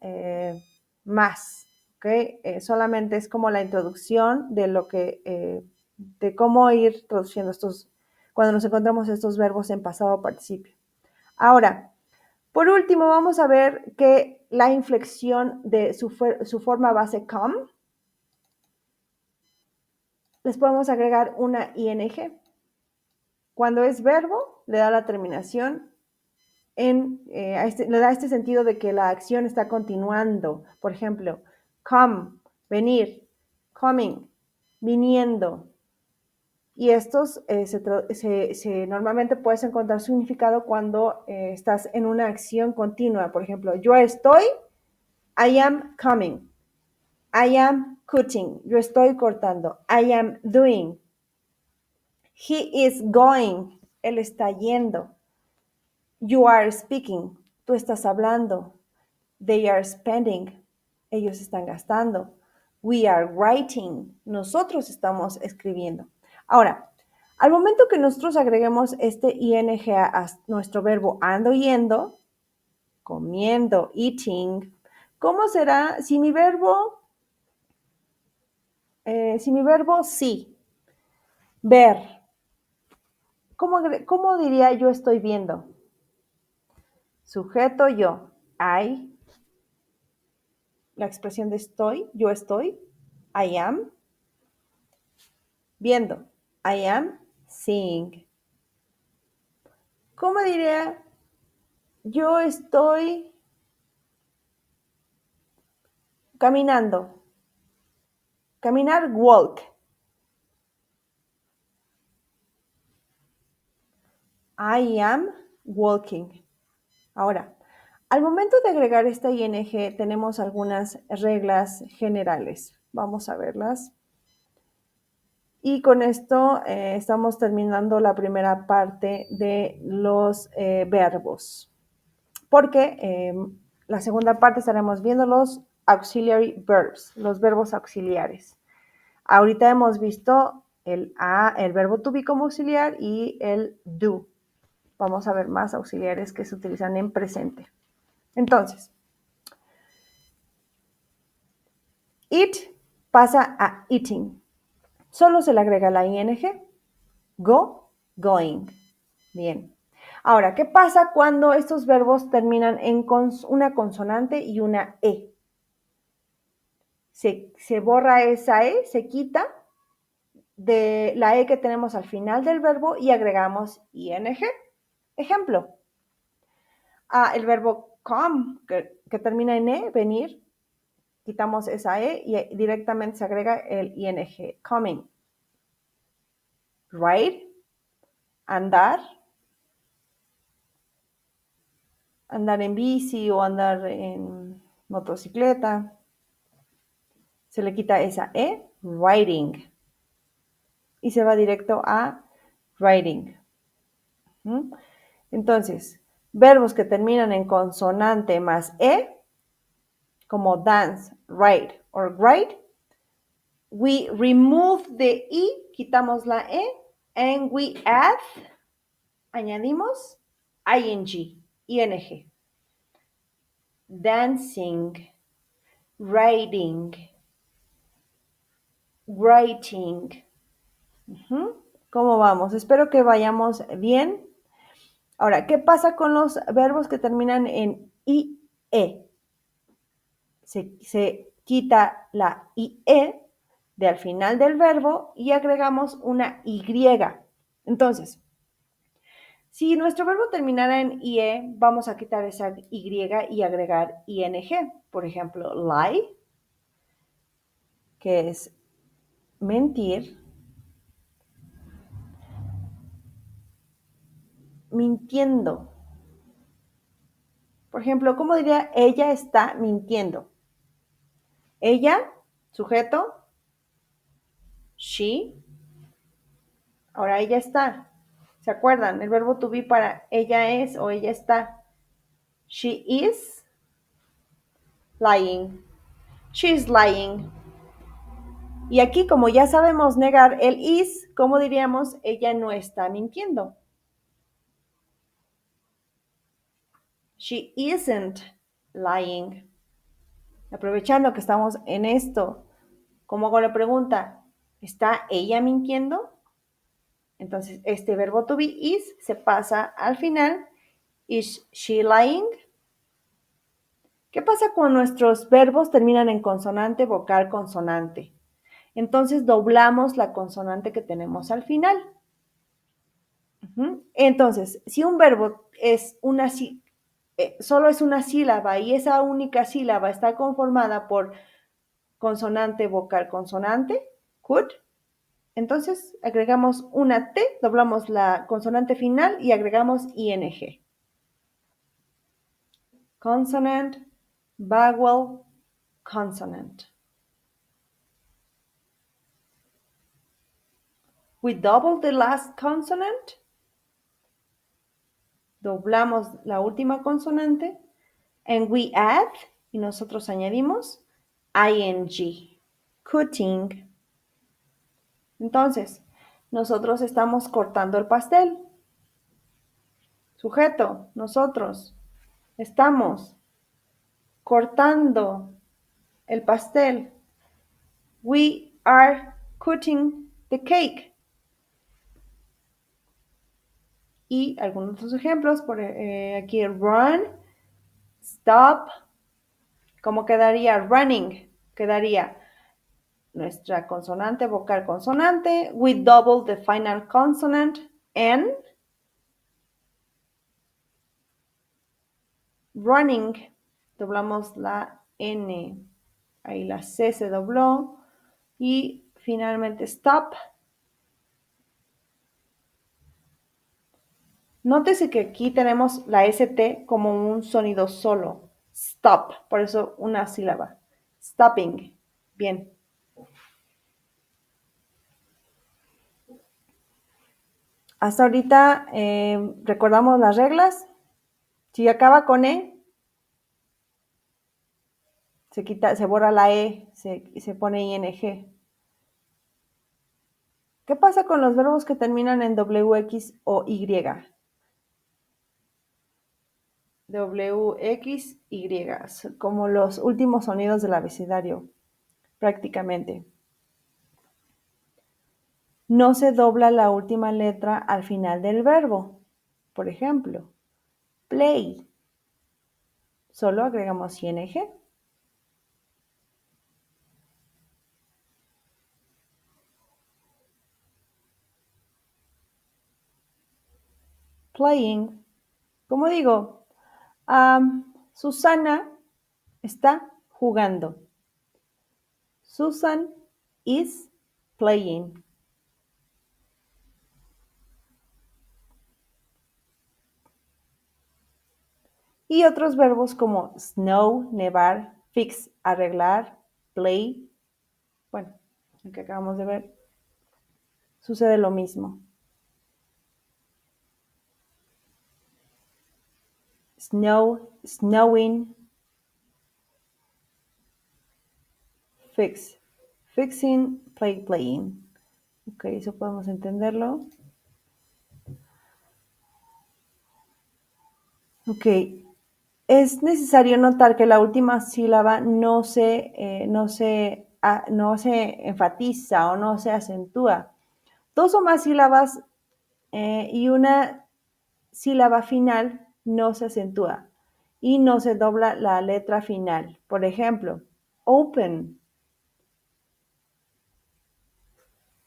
más. ¿Okay? Solamente es como la introducción de lo que, de cómo ir traduciendo cuando nos encontramos estos verbos en pasado participio. Ahora, por último, vamos a ver que la inflexión de su forma base come, les podemos agregar una ing. Cuando es verbo, le da la terminación le da este sentido de que la acción está continuando. Por ejemplo, come, venir, coming, viniendo. Y estos normalmente puedes encontrar significado cuando estás en una acción continua. Por ejemplo, yo estoy, I am coming. I am cutting. Yo estoy cortando. I am doing. He is going. Él está yendo. You are speaking. Tú estás hablando. They are spending. Ellos están gastando. We are writing. Nosotros estamos escribiendo. Ahora, al momento que nosotros agreguemos este ing a nuestro verbo ando yendo, comiendo, eating, ¿cómo será si mi verbo sí, ver? ¿Cómo diría yo estoy viendo? Sujeto yo, I, la expresión de estoy, yo estoy, I am, viendo, I am seeing. ¿Cómo diría yo estoy caminando? Caminar, walk. I am walking. Ahora, al momento de agregar esta ing, tenemos algunas reglas generales. Vamos a verlas. Y con esto estamos terminando la primera parte de los verbos. Porque la segunda parte estaremos viendo los auxiliary verbs, los verbos auxiliares. Ahorita hemos visto el verbo to be como auxiliar y el do. Vamos a ver más auxiliares que se utilizan en presente. Entonces, eat pasa a eating. Solo se le agrega la ing. Go, going. Bien. Ahora, ¿qué pasa cuando estos verbos terminan en una consonante y una e? se borra esa E, se quita de la E que tenemos al final del verbo y agregamos ing. Ejemplo, el verbo come, que termina en E, venir, quitamos esa E y directamente se agrega el ing, coming. Ride, andar en bici o andar en motocicleta. Se le quita esa E, riding. Y se va directo a riding. Entonces, verbos que terminan en consonante más E, como dance, ride or ride, we remove the E, quitamos la E, and we add, añadimos, ing. Dancing, riding, writing. ¿Cómo vamos? Espero que vayamos bien. Ahora, ¿qué pasa con los verbos que terminan en IE? Se quita la IE de al final del verbo y agregamos una Y. Entonces, si nuestro verbo terminara en IE, vamos a quitar esa Y y agregar ING. Por ejemplo, lie, que es mentir. Mintiendo. Por ejemplo, ¿cómo diría ella está mintiendo? Ella, sujeto, she. Ahora ella está. ¿Se acuerdan? El verbo to be para ella es o ella está. She is lying. She is lying. Y aquí, como ya sabemos negar el is, ¿cómo diríamos? Ella no está mintiendo. She isn't lying. Aprovechando que estamos en esto, ¿cómo hago la pregunta? ¿Está ella mintiendo? Entonces, este verbo to be is se pasa al final. Is she lying? ¿Qué pasa cuando nuestros verbos terminan en consonante, vocal, consonante? Entonces, doblamos la consonante que tenemos al final. Entonces, si un verbo es solo es una sílaba y esa única sílaba está conformada por consonante, vocal, consonante, could, entonces agregamos una T, doblamos la consonante final y agregamos ing. Consonant, vowel, consonant. We double the last consonant. Doblamos la última consonante. And we add, y nosotros añadimos, ing. Cutting. Entonces, nosotros estamos cortando el pastel. Sujeto, nosotros estamos cortando el pastel. We are cutting the cake. Y algunos otros ejemplos, por aquí run, stop. ¿Cómo quedaría? Running. Quedaría nuestra consonante, vocal, consonante. We double the final consonant, N. Running. Doblamos la N. Ahí la C se dobló. Y finalmente stop. Nótese que aquí tenemos la ST como un sonido solo. Stop. Por eso una sílaba. Stopping. Bien. Hasta ahorita recordamos las reglas. Si acaba con E, se borra la E, se pone ing. ¿Qué pasa con los verbos que terminan en WX o Y? WX, Y, como los últimos sonidos del abecedario, prácticamente. No se dobla la última letra al final del verbo. Por ejemplo, play. Solo agregamos ing. playing. ¿Cómo digo? Susana está jugando. Susan is playing. Y otros verbos como snow, nevar, fix, arreglar, play. Bueno, el que acabamos de ver, sucede lo mismo. Snow, snowing, fix, fixing, play, playing. Ok, eso podemos entenderlo. Ok, es necesario notar que la última sílaba no se enfatiza o no se acentúa. Dos o más sílabas y una sílaba final no se acentúa y no se dobla la letra final. Por ejemplo, open.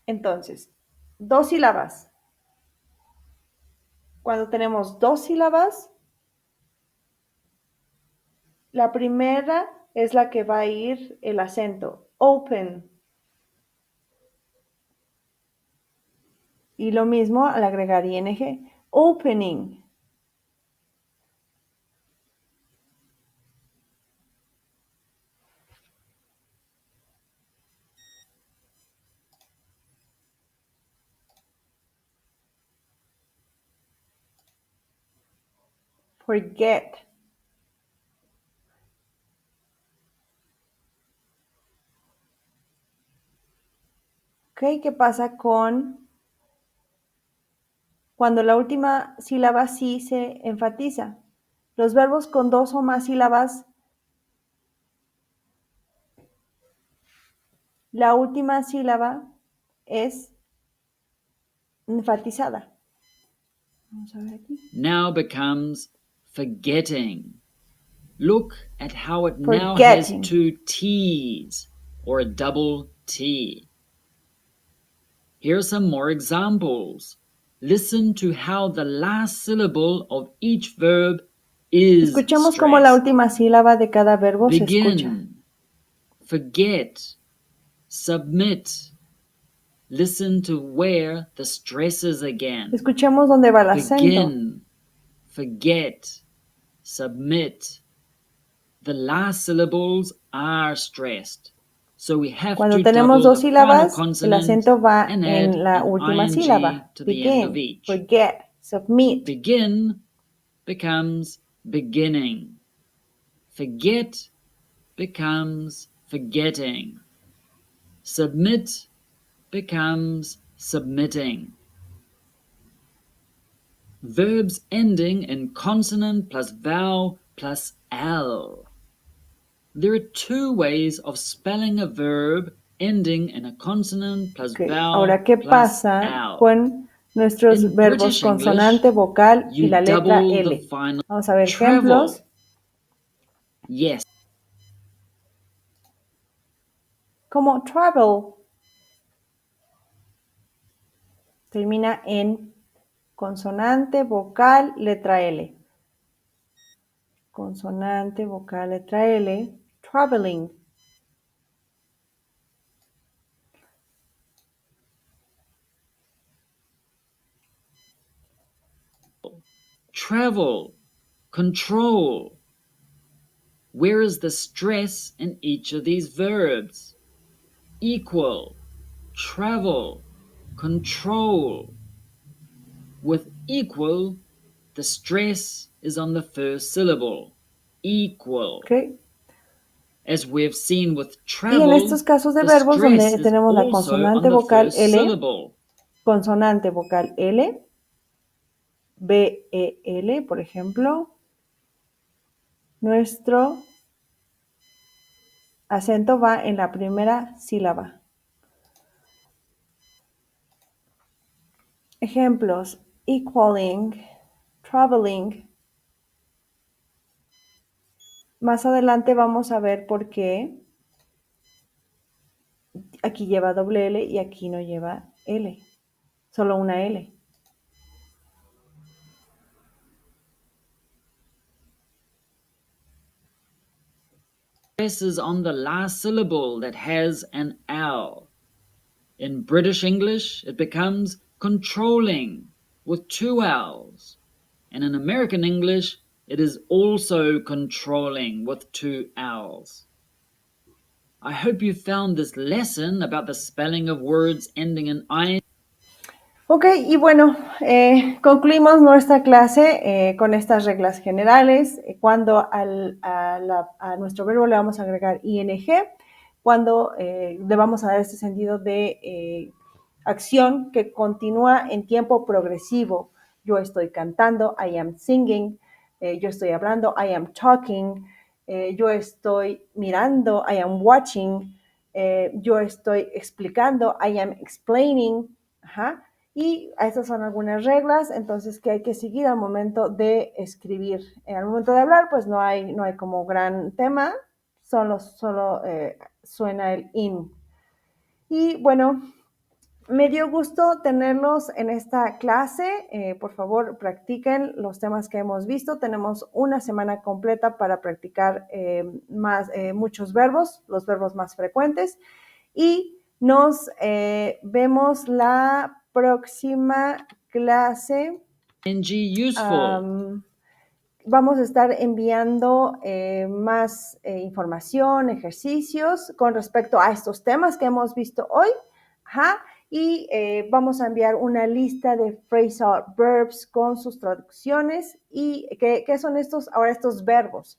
Entonces, dos sílabas. Cuando tenemos dos sílabas, la primera es la que va a ir el acento, open. Y lo mismo al agregar ing, opening. Forget. ¿Ok? ¿Qué pasa cuando la última sílaba sí se enfatiza? Los verbos con dos o más sílabas, la última sílaba es enfatizada. Vamos a ver aquí. Now becomes forgetting. Look at how it now has Forgetting. two T's, or a double T. Here are some more examples. Listen to how the last syllable of each verb is Escuchemos cómo la stressed. última sílaba de cada verbo se escucha. Begin, forget, submit. Listen to where the stress is again. Escuchemos dónde va el acento. Begin, forget, submit. The last syllables are stressed. So we have Cuando to tenemos double dos the final sílabas, el consonant acento va and add en la an última ing sílaba. to the end of Begin, each. forget, submit. Begin becomes beginning. Forget becomes forgetting. Submit becomes submitting. Verbs ending in consonant plus vowel plus L. There are two ways of spelling a verb ending in a consonant plus Okay. vowel Ahora, ¿qué plus pasa L. con nuestros In verbos British consonante, English, vocal y you la letra double the L? final. Vamos a ver Travel. ejemplos. Yes. Como travel. Termina en consonante, vocal, letra L. Consonante, vocal, letra L. Traveling. Travel. Control. Where is the stress in each of these verbs? Equal. Travel. Control. With equal, the stress is on the first syllable. Equal. Okay. As we have seen with Y travel, en estos casos de the verbos stress donde is tenemos la also consonante, on the vocal first L, syllable. consonante, vocal L, B-E-L, por ejemplo, nuestro acento va en la primera sílaba. Ejemplos: equaling, traveling. Más adelante vamos a ver por qué aquí lleva doble L y aquí no lleva L, solo una L. stresses on the last syllable that has an L. In British English, it becomes controlling with 2 L's. And in American English, it is also controlling with 2 L's. I hope you found this lesson about the spelling of words ending in I. Ok, y bueno, concluimos nuestra clase con estas reglas generales. Cuando a nuestro verbo le vamos a agregar ing, cuando le vamos a dar este sentido de acción que continúa en tiempo progresivo. Yo estoy cantando, I am singing. Yo estoy hablando, I am talking. Yo estoy mirando, I am watching. Yo estoy explicando, I am explaining. Ajá. Y estas son algunas reglas, entonces, que hay que seguir al momento de escribir. Al momento de hablar, pues no hay como gran tema, solo suena el in. Y bueno, me dio gusto tenerlos en esta clase. Por favor, practiquen los temas que hemos visto. Tenemos una semana completa para practicar muchos verbos, los verbos más frecuentes. Y nos vemos la próxima clase. Useful. Vamos a estar enviando más información, ejercicios con respecto a estos temas que hemos visto hoy. Ajá. Y vamos a enviar una lista de phrasal verbs con sus traducciones. ¿Y qué son estos verbos?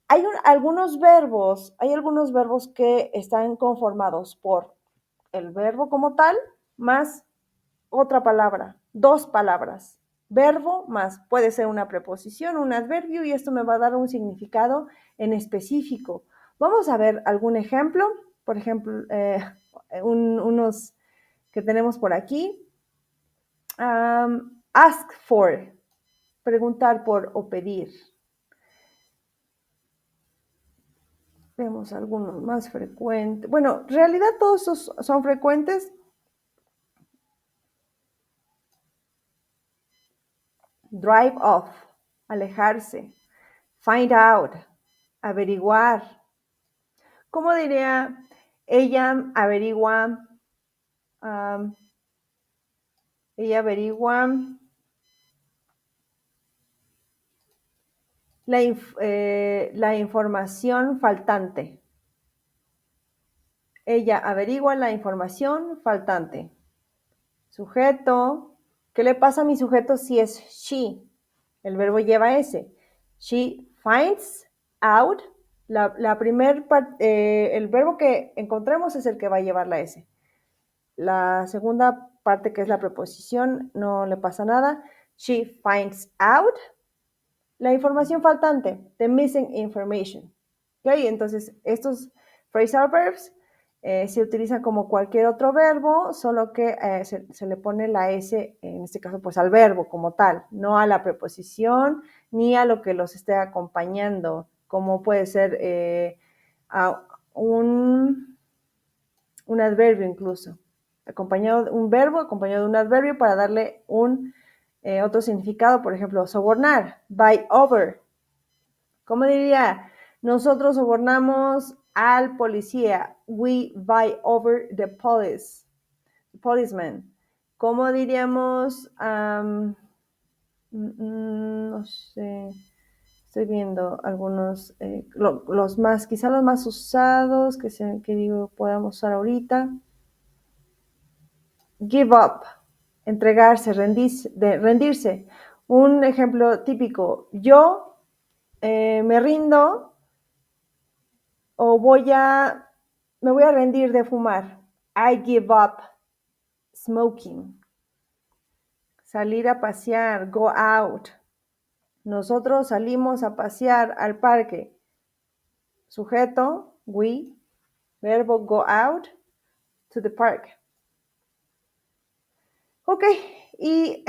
Hay algunos verbos que están conformados por el verbo como tal, más otra palabra, 2 palabras. Verbo más, puede ser una preposición, un adverbio, y esto me va a dar un significado en específico. Vamos a ver algún ejemplo. Por ejemplo, unos que tenemos por aquí. Ask for, preguntar por o pedir. Vemos algunos más frecuentes. Bueno, en realidad todos estos son frecuentes. Drive off, alejarse. Find out, averiguar. ¿Cómo diría? Ella averigua. Ella averigua la información faltante. Ella averigua la información faltante. Sujeto. ¿Qué le pasa a mi sujeto si es she? El verbo lleva S. She finds out. El verbo que encontremos es el que va a llevar la S. La segunda parte, que es la preposición, no le pasa nada. She finds out la información faltante, the missing information. ¿Okay? Entonces, estos phrasal verbs se utilizan como cualquier otro verbo, solo que se le pone la S, en este caso, pues al verbo como tal, no a la preposición ni a lo que los esté acompañando, como puede ser un adverbio incluso, un verbo acompañado de un adverbio para darle otro significado. Por ejemplo, sobornar, buy over. ¿Cómo diría? Nosotros sobornamos al policía. We buy over the policeman. ¿Cómo diríamos? No sé. Estoy viendo algunos, quizá los más usados que podamos usar ahorita. Give up, entregarse, rendirse. Un ejemplo típico: yo me rindo o me voy a rendir de fumar. I give up smoking. Salir a pasear, go out. Nosotros salimos a pasear al parque. Sujeto, we. Verbo, go out to the park. Ok, y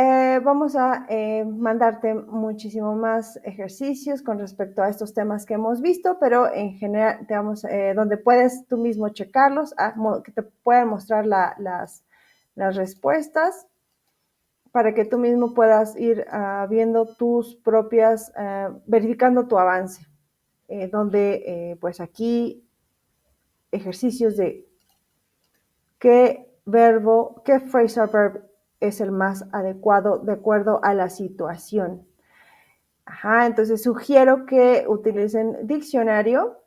vamos a mandarte muchísimo más ejercicios con respecto a estos temas que hemos visto, pero en general donde puedes tú mismo checarlos, que te puedan mostrar las respuestas, para que tú mismo puedas ir viendo tus propias, verificando tu avance. donde pues aquí ejercicios de qué verbo, qué phrasal verb es el más adecuado de acuerdo a la situación. Ajá, entonces sugiero que utilicen diccionario.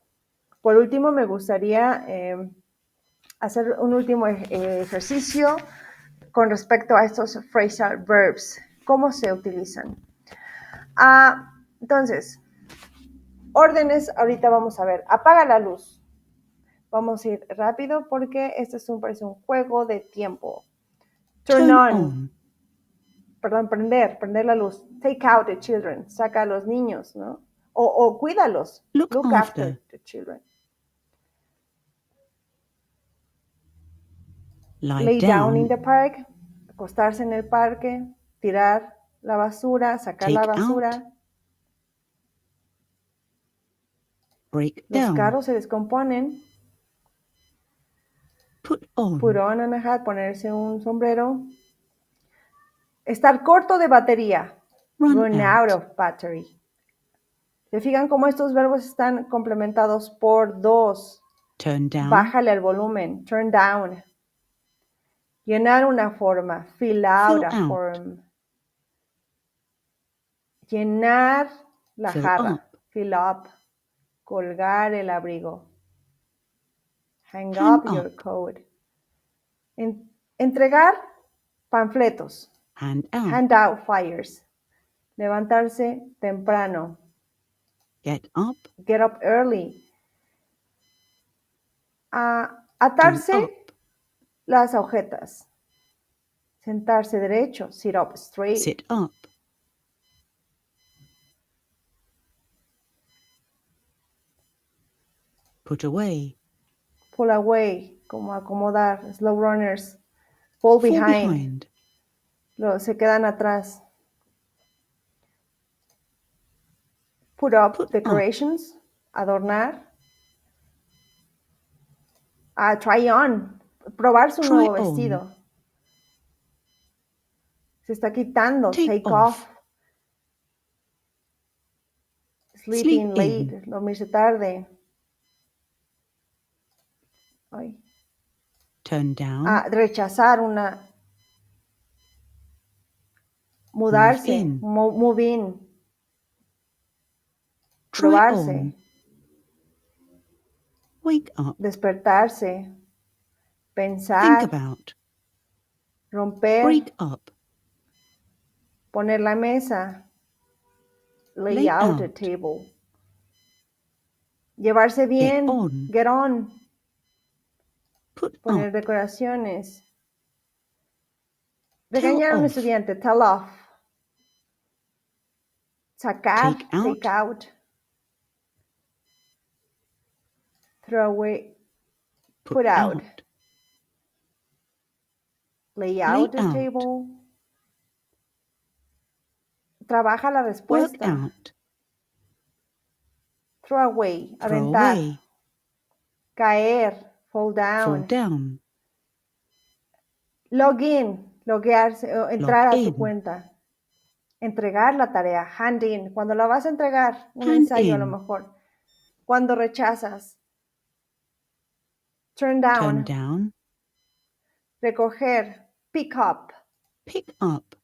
Por último, me gustaría hacer un último ejercicio con respecto a estos phrasal verbs. ¿Cómo se utilizan? Entonces, órdenes, ahorita vamos a ver. Apaga la luz. Vamos a ir rápido porque este parece un juego de tiempo. Turn on. Perdón, prender la luz. Take out the children. Saca a los niños, ¿no? O cuídalos. Look after the children. Lay down in the park. Acostarse en el parque. Tirar la basura. Sacar la Take basura. out. Break Los down. carros se descomponen. Put on. Put on a hat. Ponerse un sombrero. Estar corto de batería. Run out out. of battery. ¿Se fijan cómo estos verbos están complementados por dos? Turn down. Bájale al volumen. Turn down. Llenar una forma. Fill out a out. form. Llenar la Fill jarra. up. Fill up. Colgar el abrigo. Hang Hang up your up. coat. Entregar panfletos. Hand out. Hand out flyers. Levantarse temprano. Get up. Get up early. Do Atarse up. las agujetas. Sentarse derecho. Sit up straight. Sit up. Put away. Pull away. Como acomodar. Slow runners. Fall Fall behind. behind. Se quedan atrás. Put up Put decorations. Adornar. Try on. Probar su Try nuevo on. vestido. Se está quitando. Take off. off. Sleeping Sleep late. in. Dormirse tarde. Ay. Turn down. Rechazar una. Mudarse. in. Move in. Try Probarse. on. Wake up. Despertarse. Pensar. Think about. Romper. Break up. Poner la mesa. Lay Lay out a out. table. Llevarse bien. on. Get on. Put Poner up. decoraciones. Tell Regañar a un off. estudiante. Tell off. Sacar. Take out. Take out. Throw away. Put out. Lay out a out. table. Trabaja la Work respuesta. out. Throw away. Throw Aventar. away. Caer. Fall Fall down. down. Log in. Loguearse. Entrar Log a tu in. cuenta. Entregar la tarea. Hand in. Cuando la vas a entregar. Un Hand ensayo a lo in. mejor. Cuando rechazas. Turn down. Turn down. Recoger. Pick up. Pick up.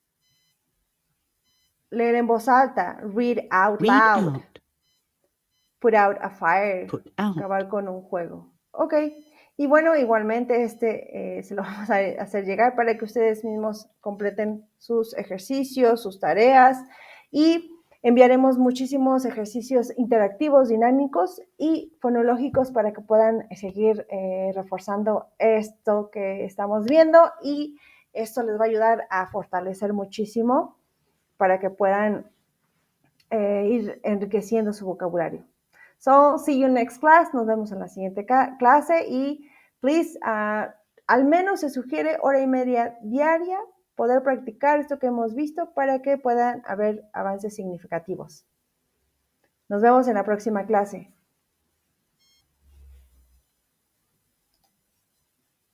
Leer en voz alta. Read out Read loud. out. Put out a fire. Put out. Acabar con un juego. Ok. Y bueno, igualmente se lo vamos a hacer llegar para que ustedes mismos completen sus ejercicios, sus tareas, y enviaremos muchísimos ejercicios interactivos, dinámicos y fonológicos para que puedan seguir reforzando esto que estamos viendo, y esto les va a ayudar a fortalecer muchísimo para que puedan ir enriqueciendo su vocabulario. So, see you next class. Nos vemos en la siguiente clase, y please, al menos se sugiere 1:30 diaria poder practicar esto que hemos visto para que puedan haber avances significativos. Nos vemos en la próxima clase.